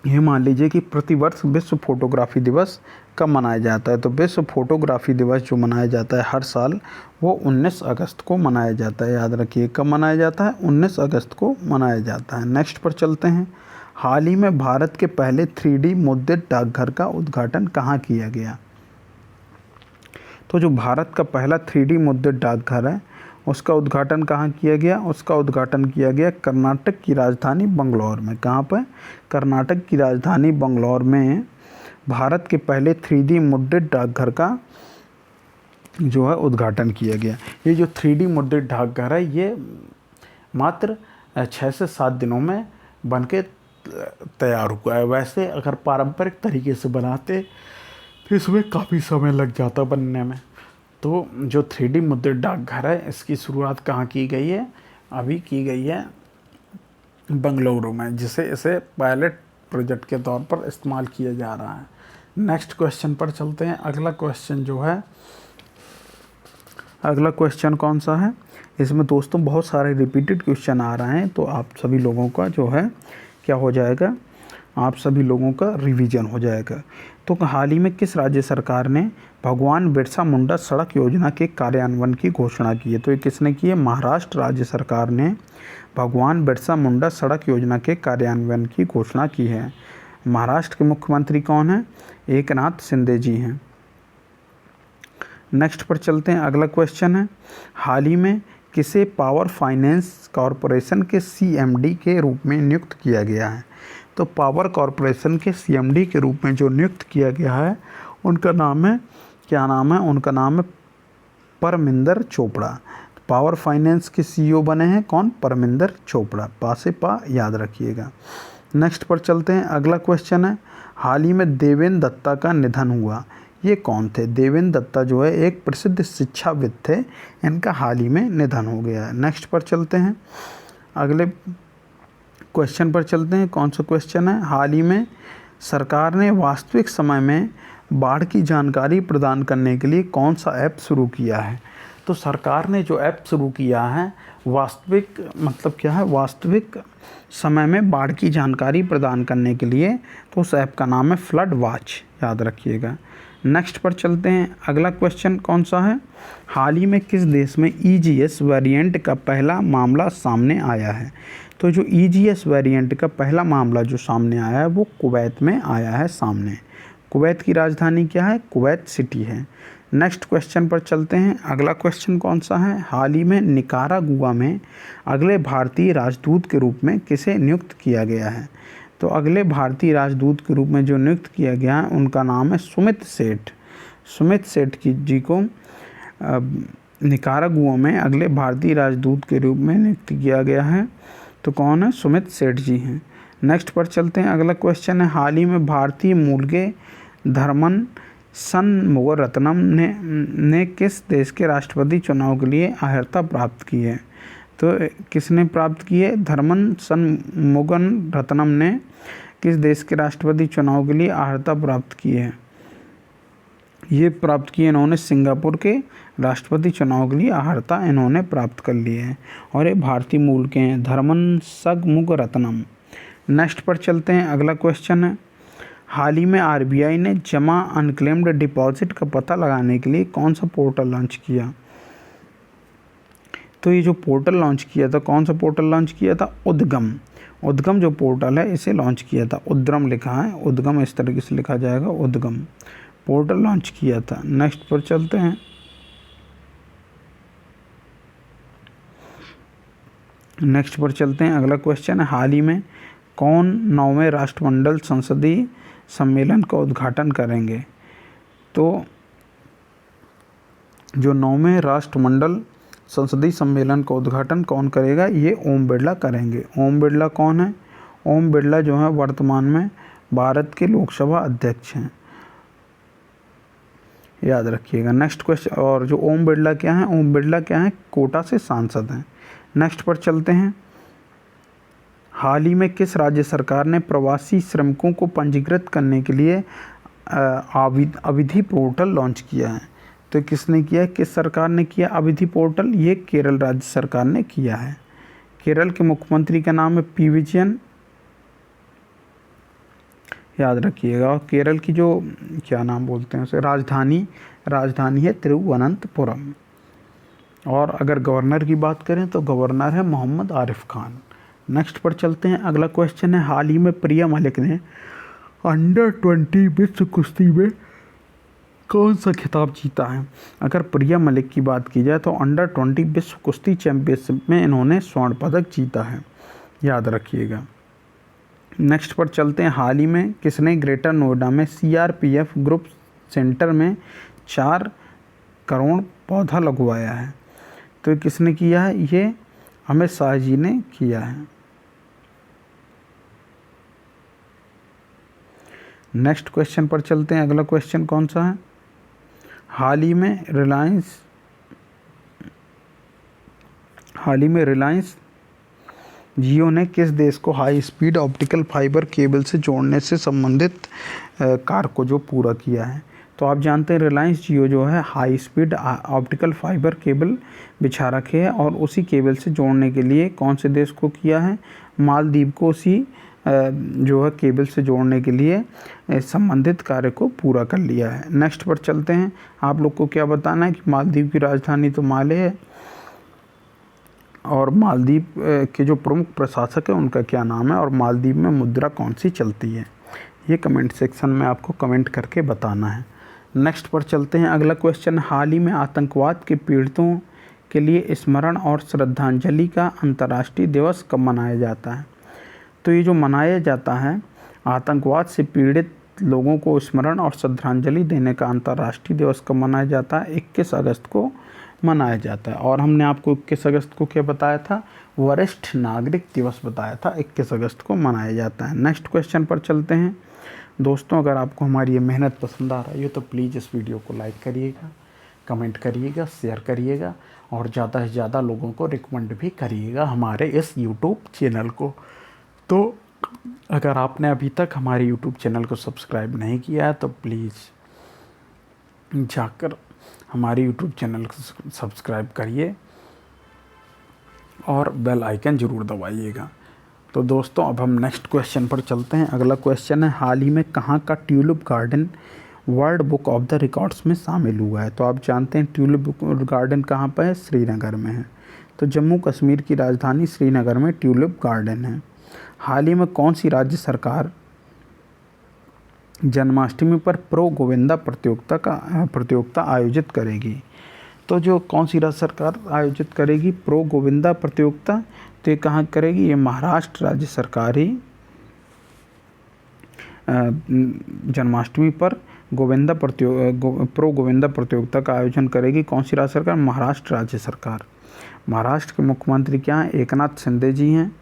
ये मान लीजिए कि प्रतिवर्ष विश्व फोटोग्राफी दिवस कब मनाया जाता है? तो विश्व फोटोग्राफी दिवस जो मनाया जाता है हर साल वो 19 अगस्त को मनाया जाता है। याद रखिए कब मनाया जाता है? 19 अगस्त को मनाया जाता है। नेक्स्ट पर चलते हैं। हाल ही में भारत के पहले 3D मुद्रित डाकघर का उद्घाटन कहाँ किया गया? तो जो भारत का पहला 3D मुद्रित डाकघर है उसका उद्घाटन कहाँ किया गया? उसका उद्घाटन किया गया कर्नाटक की राजधानी बंगलौर में। कहाँ पर? कर्नाटक की राजधानी बंगलौर में भारत के पहले 3D मुद्रित डाकघर का जो है उद्घाटन किया गया। ये जो 3D मुद्रित डाकघर है ये मात्र 6 से 7 दिनों में बनके तैयार हुआ है। वैसे अगर पारंपरिक तरीके से बनाते तो इसमें काफ़ी समय लग जाता बनने में। तो जो 3D मुद्रित डाकघर है इसकी शुरुआत कहाँ की गई है? अभी की गई है बंगलुरु में, जिसे इसे पायलट प्रोजेक्ट के तौर पर इस्तेमाल किया जा रहा है। नेक्स्ट क्वेश्चन पर चलते हैं। अगला क्वेश्चन जो है, अगला क्वेश्चन कौन सा है? इसमें दोस्तों बहुत सारे रिपीटेड क्वेश्चन आ रहे हैं, तो आप सभी लोगों का जो है क्या हो जाएगा? आप सभी लोगों का रिवीजन हो जाएगा। तो हाल ही में किस राज्य सरकार ने भगवान बिरसा मुंडा सड़क योजना के कार्यान्वयन की घोषणा की है? तो ये किसने की है? महाराष्ट्र राज्य सरकार ने भगवान बिरसा मुंडा सड़क योजना के कार्यान्वयन की घोषणा की है। महाराष्ट्र के मुख्यमंत्री कौन हैं? एकनाथ शिंदे जी हैं। नेक्स्ट पर चलते हैं। अगला क्वेश्चन है, हाल ही में किसे पावर फाइनेंस कॉरपोरेशन के सीएमडी के रूप में नियुक्त किया गया है? तो पावर कॉरपोरेशन के सीएमडी के रूप में जो नियुक्त किया गया है उनका नाम है, क्या नाम है? उनका नाम है परमिंदर चोपड़ा। पावर फाइनेंस के सीईओ बने हैं कौन? परमिंदर चोपड़ा। पा से पा याद रखिएगा। नेक्स्ट पर चलते हैं। अगला क्वेश्चन है, हाल ही में देवेंद्र दत्ता का निधन हुआ, ये कौन थे? देवेंद्र दत्ता जो है एक प्रसिद्ध शिक्षाविद थे, इनका हाल ही में निधन हो गया है। नेक्स्ट पर चलते हैं। अगले क्वेश्चन पर चलते हैं। कौन सा क्वेश्चन है? हाल ही में सरकार ने वास्तविक समय में बाढ़ की जानकारी प्रदान करने के लिए कौन सा ऐप शुरू किया है? तो सरकार ने जो ऐप शुरू किया है वास्तविक मतलब क्या है? वास्तविक समय में बाढ़ की जानकारी प्रदान करने के लिए, तो उस ऐप का नाम है फ्लड वॉच, याद रखिएगा। नेक्स्ट पर चलते हैं। अगला क्वेश्चन कौन सा है? हाल ही में किस देश में ईजीएस वेरिएंट का पहला मामला सामने आया है? तो जो ईजीएस वेरिएंट का पहला मामला जो सामने आया है वो कुवैत में आया है सामने। कुवैत की राजधानी क्या है? कुवैत सिटी है। नेक्स्ट क्वेश्चन पर चलते हैं। अगला क्वेश्चन कौन सा है? हाल ही में निकारागुआ में अगले भारतीय राजदूत के रूप में किसे नियुक्त किया गया है? तो अगले भारतीय राजदूत के रूप में जो नियुक्त किया गया है उनका नाम है सुमित सेठ। सुमित सेठ जी को निकारागुआ में अगले भारतीय राजदूत के रूप में नियुक्त किया गया है। तो कौन है? सुमित सेठ जी हैं। नेक्स्ट पर चलते हैं। अगला क्वेश्चन है, हाल ही में भारतीय मूल के धर्मन षणमुगरत्नम ने किस देश के राष्ट्रपति चुनाव के लिए अर्हता प्राप्त की है? तो किसने प्राप्त की है? धर्मन षणमुगरत्नम ने किस देश के राष्ट्रपति चुनाव के लिए अर्हता प्राप्त की है? ये प्राप्त की इन्होंने सिंगापुर के राष्ट्रपति चुनाव के लिए अर्हता इन्होंने प्राप्त कर ली है, और ये भारतीय मूल के हैं, धर्मन षणमुगरत्नम। नेक्स्ट पर चलते हैं। अगला क्वेश्चन है, हाल ही में आरबीआई ने जमा अनक्लेम्ड डिपॉजिट का पता लगाने के लिए कौन सा पोर्टल लॉन्च किया? तो ये जो पोर्टल लॉन्च किया था, कौन सा पोर्टल लॉन्च किया था? उद्गम। उद्गम जो पोर्टल है इसे लॉन्च किया था, उद्गम लिखा है, उद्गम इस तरीके से लिखा जाएगा, उद्गम पोर्टल लॉन्च किया था। नेक्स्ट पर चलते हैं। अगला क्वेश्चन है, हाल ही में कौन 9वें राष्ट्रमंडल संसदीय सम्मेलन का उद्घाटन करेंगे? तो जो 9वें राष्ट्रमंडल संसदीय सम्मेलन का उद्घाटन कौन करेगा? ये ओम बिरला करेंगे। ओम बिरला कौन है? ओम बिरला जो है वर्तमान में भारत के लोकसभा अध्यक्ष हैं, याद रखिएगा। नेक्स्ट क्वेश्चन, और जो ओम बिरला क्या है? ओम बिरला क्या है? कोटा से सांसद हैं। नेक्स्ट पर चलते हैं। हाल ही में किस राज्य सरकार ने प्रवासी श्रमिकों को पंजीकृत करने के लिए अविधि पोर्टल लॉन्च किया है? तो किसने किया है? किस सरकार ने किया अविधि पोर्टल? ये केरल राज्य सरकार ने किया है। केरल के मुख्यमंत्री का नाम है पी विजयन, याद रखिएगा। और केरल की जो क्या नाम बोलते हैं उसे, राजधानी है तिरुवनंतपुरम। और अगर गवर्नर की बात करें तो गवर्नर है मोहम्मद आरिफ खान। नेक्स्ट पर चलते हैं। अगला क्वेश्चन है, हाल ही में प्रिया मलिक ने अंडर 20 विश्व कुश्ती में कौन सा खिताब जीता है? अगर प्रिया मलिक की बात की जाए तो अंडर 20 विश्व कुश्ती चैंपियनशिप में इन्होंने स्वर्ण पदक जीता है, याद रखिएगा। नेक्स्ट पर चलते हैं। हाल ही में किसने ग्रेटर नोएडा में CRPF ग्रुप सेंटर में 4 करोड़ पौधा लगवाया है? तो किसने किया है? ये अमित शाह जी ने किया है। नेक्स्ट क्वेश्चन पर चलते हैं। अगला क्वेश्चन कौन सा है? हाल ही में रिलायंस जियो ने किस देश को high speed optical fibre cable से जोड़ने से संबंधित कार्य को जो पूरा किया है? तो आप जानते हैं रिलायंस जियो जो है high speed optical fibre cable बिछा रखे है, और उसी केबल से जोड़ने के लिए कौन से देश को किया है? मालदीव को उसी जो है केबल से जोड़ने के लिए संबंधित कार्य को पूरा कर लिया है। नेक्स्ट पर चलते हैं। आप लोग को क्या बताना है कि मालदीव की राजधानी तो माले है, और मालदीव के जो प्रमुख प्रशासक है उनका क्या नाम है, और मालदीव में मुद्रा कौन सी चलती है? ये कमेंट सेक्शन में आपको कमेंट करके बताना है। नेक्स्ट पर चलते हैं। अगला क्वेश्चन, हाल ही में आतंकवाद के पीड़ितों के लिए स्मरण और श्रद्धांजलि का अंतर्राष्ट्रीय दिवस कब मनाया जाता है? तो ये जो मनाया जाता है आतंकवाद से पीड़ित लोगों को स्मरण और श्रद्धांजलि देने का अंतर्राष्ट्रीय दिवस कब मनाया जाता है? 21 अगस्त को मनाया जाता है। और हमने आपको 21 अगस्त को क्या बताया था? वरिष्ठ नागरिक दिवस बताया था, 21 अगस्त को मनाया जाता है। नेक्स्ट क्वेश्चन पर चलते हैं। दोस्तों, अगर आपको हमारी ये मेहनत पसंद आ रही है तो प्लीज़ इस वीडियो को लाइक करिएगा, कमेंट करिएगा, शेयर करिएगा, और ज़्यादा से ज़्यादा लोगों को रिकमेंड भी करिएगा हमारे इस यूट्यूब चैनल को। तो अगर आपने अभी तक हमारे यूट्यूब चैनल को सब्सक्राइब नहीं किया है तो प्लीज़ जाकर हमारे यूट्यूब चैनल को सब्सक्राइब करिए और बेल आइकन ज़रूर दबाइएगा। तो दोस्तों, अब हम नेक्स्ट क्वेश्चन पर चलते हैं। अगला क्वेश्चन है, हाल ही में कहाँ का tulip garden world book of the records में शामिल हुआ है? तो आप जानते हैं ट्यूलिप गार्डन कहाँ पर है? श्रीनगर में है। तो जम्मू कश्मीर की राजधानी श्रीनगर में ट्यूलिप गार्डन है। हाल ही में कौन सी राज्य सरकार जन्माष्टमी पर प्रो गोविंदा प्रतियोगिता आयोजित करेगी? तो जो कौन सी राज्य सरकार आयोजित करेगी प्रो गोविंदा प्रतियोगिता? तो ये कहाँ करेगी? ये महाराष्ट्र राज्य सरकार ही जन्माष्टमी पर प्रो गोविंदा प्रतियोगिता का आयोजन करेगी। कौन सी राज्य सरकार? महाराष्ट्र राज्य सरकार। महाराष्ट्र के मुख्यमंत्री क्या हैं? एकनाथ शिंदे जी हैं।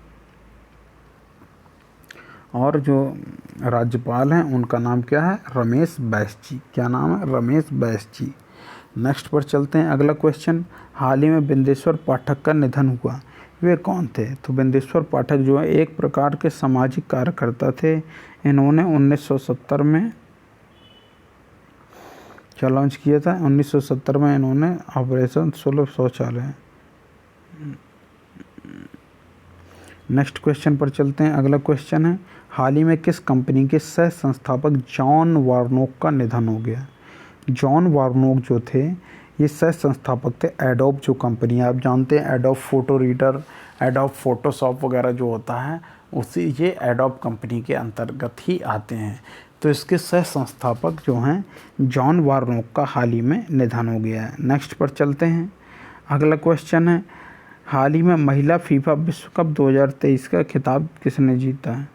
और जो राज्यपाल हैं उनका नाम क्या है? रमेश बैस जी। क्या नाम है? रमेश बैस जी। नेक्स्ट पर चलते हैं। अगला क्वेश्चन, हाल ही में बिंदेश्वर पाठक का निधन हुआ, वे कौन थे? तो बिंदेश्वर पाठक जो है एक प्रकार के सामाजिक कार्यकर्ता थे। इन्होंने 1970 में क्या लॉन्च किया था? 1970 में इन्होंने ऑपरेशन सुलभ शौचालय। नेक्स्ट क्वेश्चन पर चलते हैं। अगला क्वेश्चन है, हाल ही में किस कंपनी के सह संस्थापक जॉन वार्नोक का निधन हो गया? जॉन वार्नोक जो थे ये सह संस्थापक थे एडोब जो कंपनी है, आप जानते हैं adobe photo reader, adobe Photoshop वगैरह जो होता है उसी ये एडोब कंपनी के अंतर्गत ही आते हैं। तो इसके सह संस्थापक जो हैं जॉन वार्नोक का हाल ही में निधन हो गया है। नेक्स्ट पर चलते हैं। अगला क्वेश्चन है, हाल ही में महिला फीफा विश्व कप 2023 का खिताब किसने जीता है?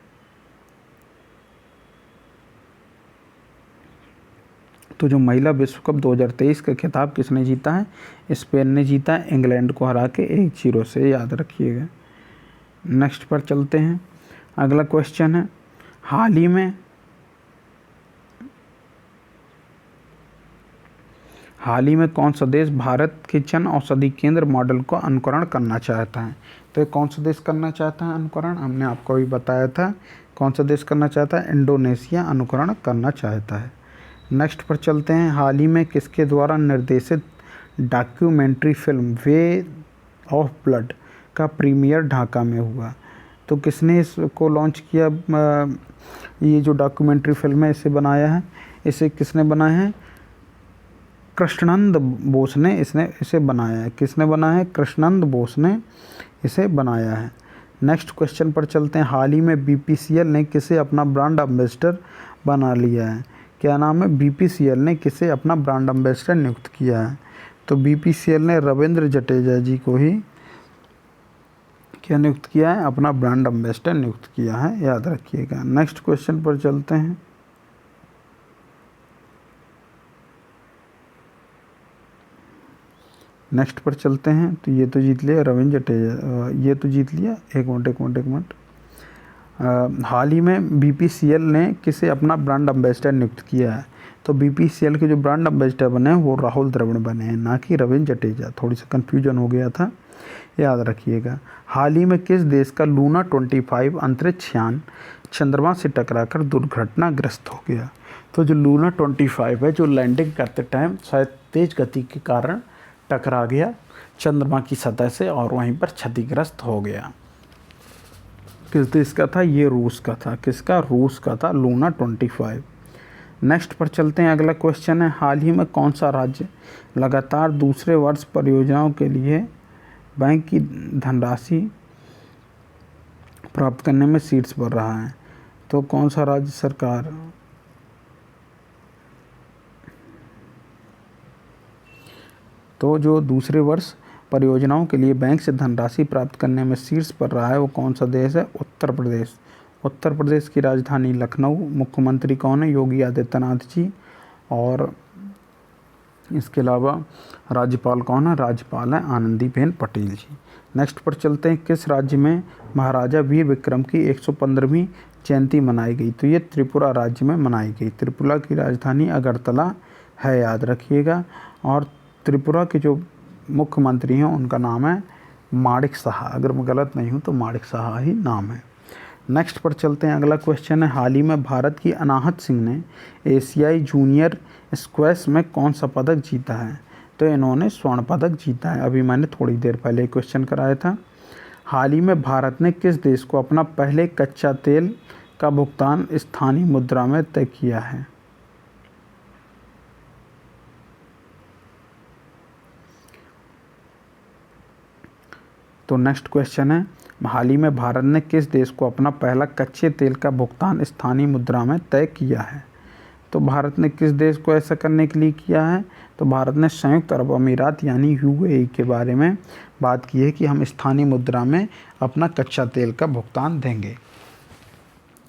तो जो महिला विश्व कप 2023 का खिताब किसने जीता है? स्पेन ने जीता है, इंग्लैंड को हरा के 1-0 से, याद रखिएगा। नेक्स्ट पर चलते हैं। अगला क्वेश्चन है, हाल ही में कौन सा देश भारत के जन औषधि केंद्र मॉडल को अनुकरण करना चाहता है? तो ये कौन सा देश करना चाहता है अनुकरण? हमने आपको भी बताया था कौन सा देश करना चाहता है। इंडोनेशिया अनुकरण करना चाहता है। नेक्स्ट पर चलते हैं। हाल ही में किसके द्वारा निर्देशित documentary film way of blood का प्रीमियर ढाका में हुआ? तो किसने इसको लॉन्च किया? ये जो डॉक्यूमेंट्री फिल्म है इसे बनाया है, इसे किसने बनाया है? कृष्णनंद बोस ने इसे बनाया है। किसने बनाया है? कृष्णनंद बोस ने इसे बनाया है। नेक्स्ट क्वेश्चन पर चलते हैं। हाल ही में BPCL ने किसे अपना ब्रांड एम्बेसडर बना लिया है? क्या नाम है? BPCL ने किसे अपना ब्रांड एम्बेसडर नियुक्त किया है? तो BPCL ने रविंद्र जडेजा जी को ही क्या नियुक्त किया है? अपना ब्रांड एम्बेसडर नियुक्त किया है, याद रखिएगा। नेक्स्ट क्वेश्चन पर चलते हैं। नेक्स्ट पर चलते हैं। तो ये तो जीत लिया रविंद्र जडेजा, ये तो जीत लिया। एक मिनट। हाल ही में BPCL ने किसे अपना ब्रांड एम्बेसडर नियुक्त किया है? तो BPCL के जो ब्रांड एम्बेसडर बने हैं वो राहुल द्रविड़ बने हैं, ना कि रविंद्र जडेजा। थोड़ी सी कन्फ्यूजन हो गया था, याद रखिएगा। हाल ही में किस देश का लूना 25 अंतरिक्ष यान चंद्रमा से टकराकर दुर्घटनाग्रस्त हो गया? तो जो लूना 25 है, जो लैंडिंग करते टाइम शायद तेज गति के कारण टकरा गया चंद्रमा की सतह से और वहीं पर क्षतिग्रस्त हो गया। किस देश का था? ये रूस का था। किसका? रूस का था लूना 25। नेक्स्ट पर चलते हैं। अगला क्वेश्चन है, हाल ही में कौन सा राज्य लगातार दूसरे वर्ष परियोजनाओं के लिए बैंक की धनराशि प्राप्त करने में शीर्ष पर रहा है? तो कौन सा राज्य सरकार? तो जो दूसरे वर्ष परियोजनाओं के लिए बैंक से धनराशि प्राप्त करने में शीर्ष पर रहा है वो कौन सा देश है? उत्तर प्रदेश। उत्तर प्रदेश की राजधानी लखनऊ। मुख्यमंत्री कौन है? योगी आदित्यनाथ जी। और इसके अलावा राज्यपाल कौन है? राज्यपाल है आनंदीबेन पटेल जी। नेक्स्ट पर चलते हैं। किस राज्य में महाराजा वीर विक्रम की 115वीं जयंती मनाई गई? तो ये त्रिपुरा राज्य में मनाई गई। त्रिपुरा की राजधानी अगरतला है, याद रखिएगा। और त्रिपुरा के जो मुख्यमंत्री हैं उनका नाम है माणिक साहा। अगर मैं गलत नहीं हूँ तो माणिक साहा ही नाम है। नेक्स्ट पर चलते हैं। अगला क्वेश्चन है, हाल ही में भारत की अनाहत सिंह ने एशियाई जूनियर स्क्वैश में कौन सा पदक जीता है? तो इन्होंने स्वर्ण पदक जीता है। अभी मैंने थोड़ी देर पहले क्वेश्चन कराया था। हाल ही में भारत ने किस देश को अपना पहले कच्चा तेल का भुगतान स्थानीय मुद्रा में तय किया है? तो नेक्स्ट क्वेश्चन है, हाल ही में भारत ने किस देश को अपना पहला कच्चे तेल का भुगतान स्थानीय मुद्रा में तय किया है? तो भारत ने किस देश को ऐसा करने के लिए किया है? तो भारत ने संयुक्त अरब अमीरात यानी UAE के बारे में बात की है कि हम स्थानीय मुद्रा में अपना कच्चा तेल का भुगतान देंगे।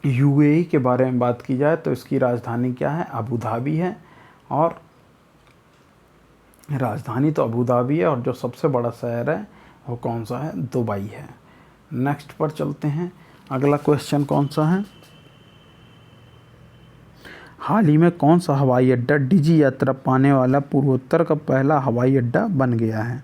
UAE के बारे में बात की जाए तो इसकी राजधानी क्या है? अबू धाबी है। और राजधानी तो अबू धाबी है और जो सबसे बड़ा शहर है वो कौन सा है? दुबई है। नेक्स्ट पर चलते हैं। अगला क्वेश्चन कौन सा है, हाल ही में कौन सा हवाई अड्डा डिजी यात्रा पाने वाला पूर्वोत्तर का पहला हवाई अड्डा बन गया है?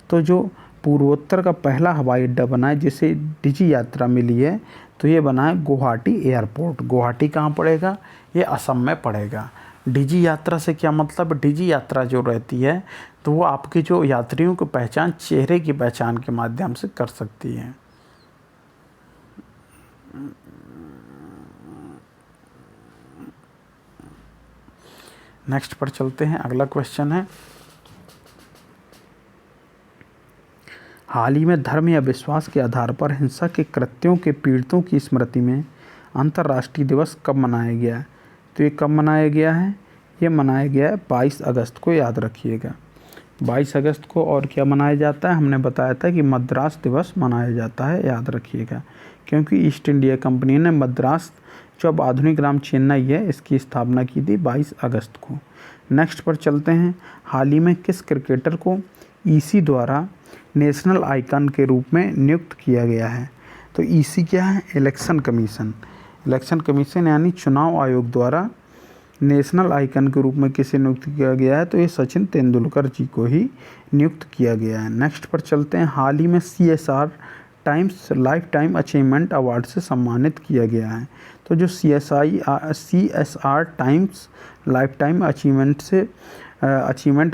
तो जो पूर्वोत्तर का पहला हवाई अड्डा बना है जिसे डिजी यात्रा मिली है तो ये बना है गुवाहाटी एयरपोर्ट। गुवाहाटी कहाँ पड़ेगा? ये असम में पड़ेगा। डिजी यात्रा से क्या मतलब? डिजी यात्रा जो रहती है तो वो आपके जो यात्रियों की पहचान चेहरे की पहचान के माध्यम से कर सकती है। नेक्स्ट पर चलते हैं। अगला क्वेश्चन है, हाल ही में धर्म या विश्वास के आधार पर हिंसा के कृत्यों के पीड़ितों की स्मृति में अंतर्राष्ट्रीय दिवस कब मनाया गया है? तो ये कब मनाया गया है? ये मनाया गया है 22 अगस्त को, याद रखिएगा 22 अगस्त को। और क्या मनाया जाता है? हमने बताया था कि मद्रास दिवस मनाया जाता है, याद रखिएगा, क्योंकि ईस्ट इंडिया कंपनी ने मद्रास, जो अब आधुनिक नाम चेन्नई है, इसकी स्थापना की थी 22 अगस्त को। नेक्स्ट पर चलते हैं। हाल ही में किस क्रिकेटर को ईसी द्वारा नेशनल आइकन के रूप में नियुक्त किया गया है? तो ईसी क्या है? Election commission. इलेक्शन कमीशन यानी चुनाव आयोग द्वारा नेशनल आइकन के रूप में किसे नियुक्त किया गया है? तो ये सचिन तेंदुलकर जी को ही नियुक्त किया गया है। नेक्स्ट पर चलते हैं। हाल ही में CSR times life time achievement award से सम्मानित किया गया है। तो जो CSR times life time achievement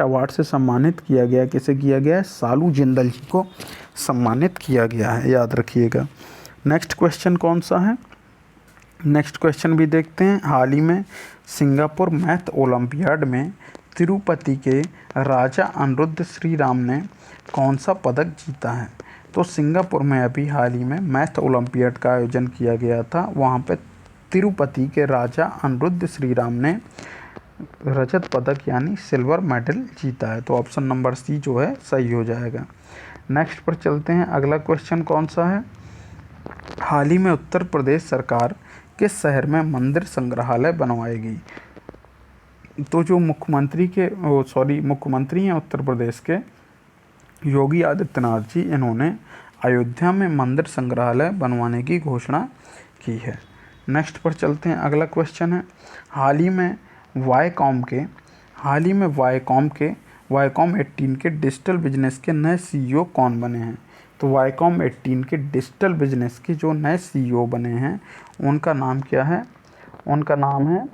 award से सम्मानित किया गया, किसे किया गया है? सालू जिंदल जी को सम्मानित किया गया है, याद रखिएगा। नेक्स्ट क्वेश्चन कौन सा है? नेक्स्ट क्वेश्चन भी देखते हैं। हाल ही में सिंगापुर मैथ ओलंपियाड में तिरुपति के राजा अनिरुद्ध श्रीराम ने कौन सा पदक जीता है? तो सिंगापुर में अभी हाल ही में मैथ ओलंपियाड का आयोजन किया गया था। वहाँ पे तिरुपति के राजा अनिरुद्ध श्रीराम ने रजत पदक यानी सिल्वर मेडल जीता है। तो ऑप्शन नंबर सी जो है सही हो जाएगा। नेक्स्ट पर चलते हैं। अगला क्वेश्चन कौन सा है? हाल ही में उत्तर प्रदेश सरकार किस शहर में मंदिर संग्रहालय बनवाएगी? तो जो मुख्यमंत्री हैं उत्तर प्रदेश के, योगी आदित्यनाथ जी, इन्होंने अयोध्या में मंदिर संग्रहालय बनवाने की घोषणा की है। नेक्स्ट पर चलते हैं। अगला क्वेश्चन है। हाल ही में वायकॉम वायकॉम 18 के डिजिटल बिजनेस के नए CEO कौन बने हैं? तो वायकॉम 18 के डिजिटल बिजनेस के जो नए CEO बने हैं, उनका नाम क्या है? उनका नाम है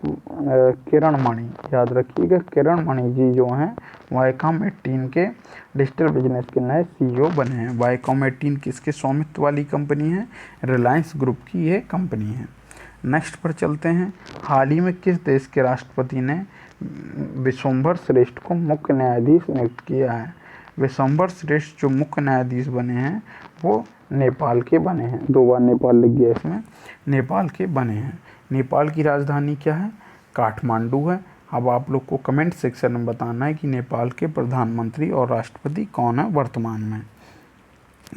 किरण मणि, याद रखिएगा। किरण मणि जी जो हैं वायकॉम 18 के डिजिटल बिजनेस के नए CEO बने हैं। वायकॉम 18 किसके स्वामित्व वाली कंपनी है? रिलायंस ग्रुप की ये कंपनी है। नेक्स्ट पर चलते हैं। हाल ही में किस देश के राष्ट्रपति ने विश्वम्भर श्रेष्ठ को मुख्य न्यायाधीश नियुक्त किया है? विश्वम्भर श्रेष्ठ जो मुख्य न्यायाधीश बने हैं वो नेपाल के बने हैं। 2 बार नेपाल लिख गया इसमें, नेपाल के बने हैं। नेपाल की राजधानी क्या है? काठमांडू है। अब आप लोग को कमेंट सेक्शन में बताना है कि नेपाल के प्रधानमंत्री और राष्ट्रपति कौन है वर्तमान में।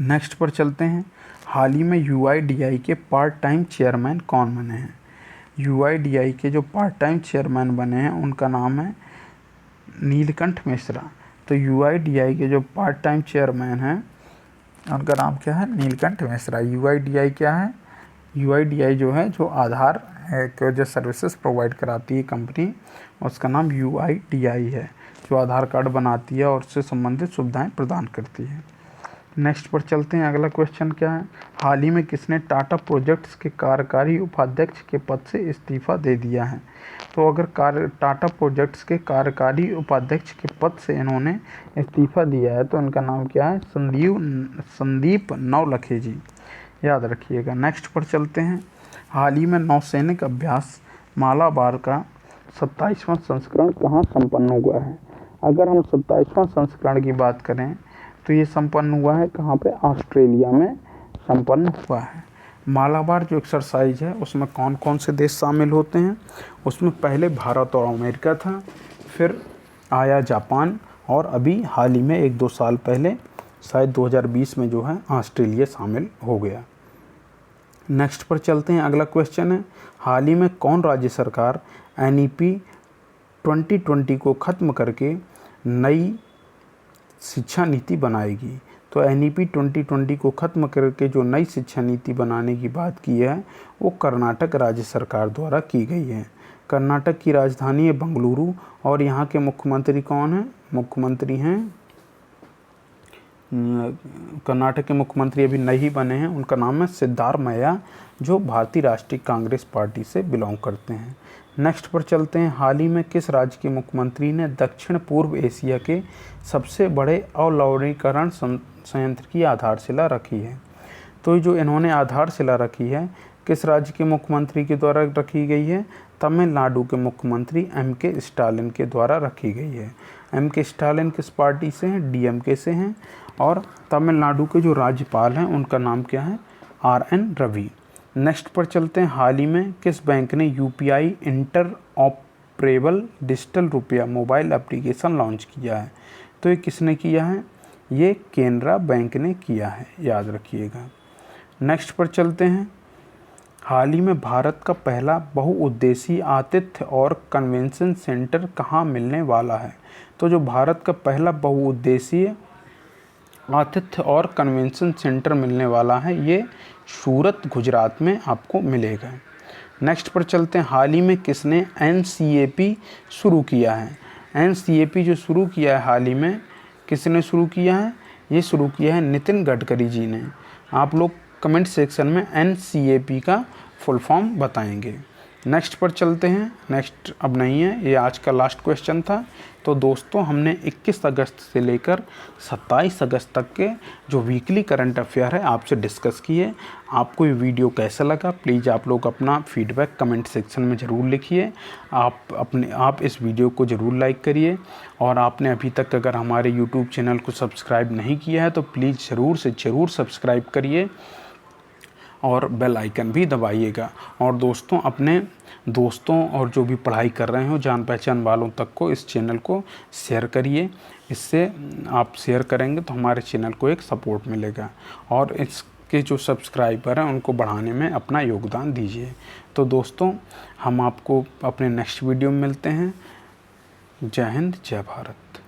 नेक्स्ट पर चलते हैं। हाल ही में UIDAI के पार्ट टाइम चेयरमैन कौन बने हैं? UIDAI के जो पार्ट टाइम चेयरमैन बने हैं उनका नाम है नीलकंठ मिश्रा। तो UIDAI के जो पार्ट टाइम चेयरमैन हैं उनका नाम क्या है? नीलकंठ मिश्रा। UIDAI क्या है? UIDAI जो है, जो आधार के जो सर्विसेज प्रोवाइड कराती है कंपनी, उसका नाम UIDAI है, जो आधार कार्ड बनाती है और उससे संबंधित सुविधाएं प्रदान करती है। नेक्स्ट पर चलते हैं। अगला क्वेश्चन क्या है? हाल ही में किसने टाटा प्रोजेक्ट्स के कार्यकारी उपाध्यक्ष के पद से इस्तीफा दे दिया है? तो अगर टाटा प्रोजेक्ट्स के कार्यकारी उपाध्यक्ष के पद से इन्होंने इस्तीफा दिया है तो इनका नाम क्या है? संदीप नवलखे जी, याद रखिएगा। नेक्स्ट पर चलते हैं। हाल ही में नौसैनिक अभ्यास मालाबार का 27वां संस्करण कहाँ संपन्न हुआ है? अगर हम 27वां संस्करण की बात करें तो ये संपन्न हुआ है कहाँ पे? ऑस्ट्रेलिया में संपन्न हुआ है। मालाबार जो एक्सरसाइज है उसमें कौन कौन से देश शामिल होते हैं? उसमें पहले भारत और अमेरिका था, फिर आया जापान, और अभी हाल ही में 1-2 साल पहले शायद 2020 में जो है ऑस्ट्रेलिया शामिल हो गया। नेक्स्ट पर चलते हैं। अगला क्वेश्चन है। हाल ही में कौन राज्य सरकार NEP 2020 को ख़त्म करके नई शिक्षा नीति बनाएगी? तो NEP 2020 को ख़त्म करके जो नई शिक्षा नीति बनाने की बात की है वो कर्नाटक राज्य सरकार द्वारा की गई है। कर्नाटक की राजधानी है बंगलुरु, और यहाँ के मुख्यमंत्री कौन हैं? मुख्यमंत्री हैं, कर्नाटक के मुख्यमंत्री अभी नहीं बने हैं, उनका नाम है सिद्धारमैया, जो भारतीय राष्ट्रीय कांग्रेस पार्टी से बिलोंग करते हैं। नेक्स्ट पर चलते हैं। हाल ही में किस राज्य के मुख्यमंत्री ने दक्षिण पूर्व एशिया के सबसे बड़े अवलवणीकरण संयंत्र की आधारशिला रखी है? तो जो इन्होंने आधारशिला रखी है किस राज्य के मुख्यमंत्री के द्वारा रखी गई है? तमिलनाडु के मुख्यमंत्री MK स्टालिन के द्वारा रखी गई है। M.K. स्टालिन किस पार्टी से हैं? DMK से हैं। और तमिलनाडु के जो राज्यपाल हैं उनका नाम क्या है? RN रवि। नेक्स्ट पर चलते हैं, हाल ही में किस बैंक ने UPI इंटरऑपरेबल डिजिटल रुपया मोबाइल एप्लीकेशन लॉन्च किया है? तो ये किसने किया है? ये केनरा बैंक ने किया है, याद रखिएगा। नेक्स्ट पर चलते हैं, हाल ही में भारत का पहला बहुउद्देशीय आतिथ्य और कन्वेंशन सेंटर कहाँ मिलने वाला है? तो जो भारत का पहला बहुउद्देशीय आतिथ्य और कन्वेंशन सेंटर मिलने वाला है, ये सूरत गुजरात में आपको मिलेगा। नेक्स्ट पर चलते हैं, हाल ही में किसने NCAP शुरू किया है? NCAP जो शुरू किया है हाल ही में, किसने शुरू किया है? ये शुरू किया है नितिन गडकरी जी ने। आप लोग कमेंट सेक्शन में NCAP का फुल फॉर्म बताएंगे। नेक्स्ट पर चलते हैं, नेक्स्ट अब नहीं है, ये आज का लास्ट क्वेश्चन था। तो दोस्तों हमने 21 अगस्त से लेकर 27 अगस्त तक के जो वीकली करंट अफेयर है आपसे डिस्कस किए। आपको ये वीडियो कैसा लगा प्लीज़ आप लोग अपना फीडबैक कमेंट सेक्शन में ज़रूर लिखिए। आप इस वीडियो को ज़रूर लाइक करिए, और आपने अभी तक अगर हमारे यूट्यूब चैनल को सब्सक्राइब नहीं किया है तो प्लीज़ ज़रूर से ज़रूर सब्सक्राइब करिए और बेल आइकन भी दबाइएगा। और दोस्तों अपने दोस्तों और जो भी पढ़ाई कर रहे हो जान पहचान वालों तक को इस चैनल को शेयर करिए। इससे आप शेयर करेंगे तो हमारे चैनल को एक सपोर्ट मिलेगा, और इसके जो सब्सक्राइबर हैं उनको बढ़ाने में अपना योगदान दीजिए। तो दोस्तों हम आपको अपने नेक्स्ट वीडियो में मिलते हैं। जय हिंद, जय भारत।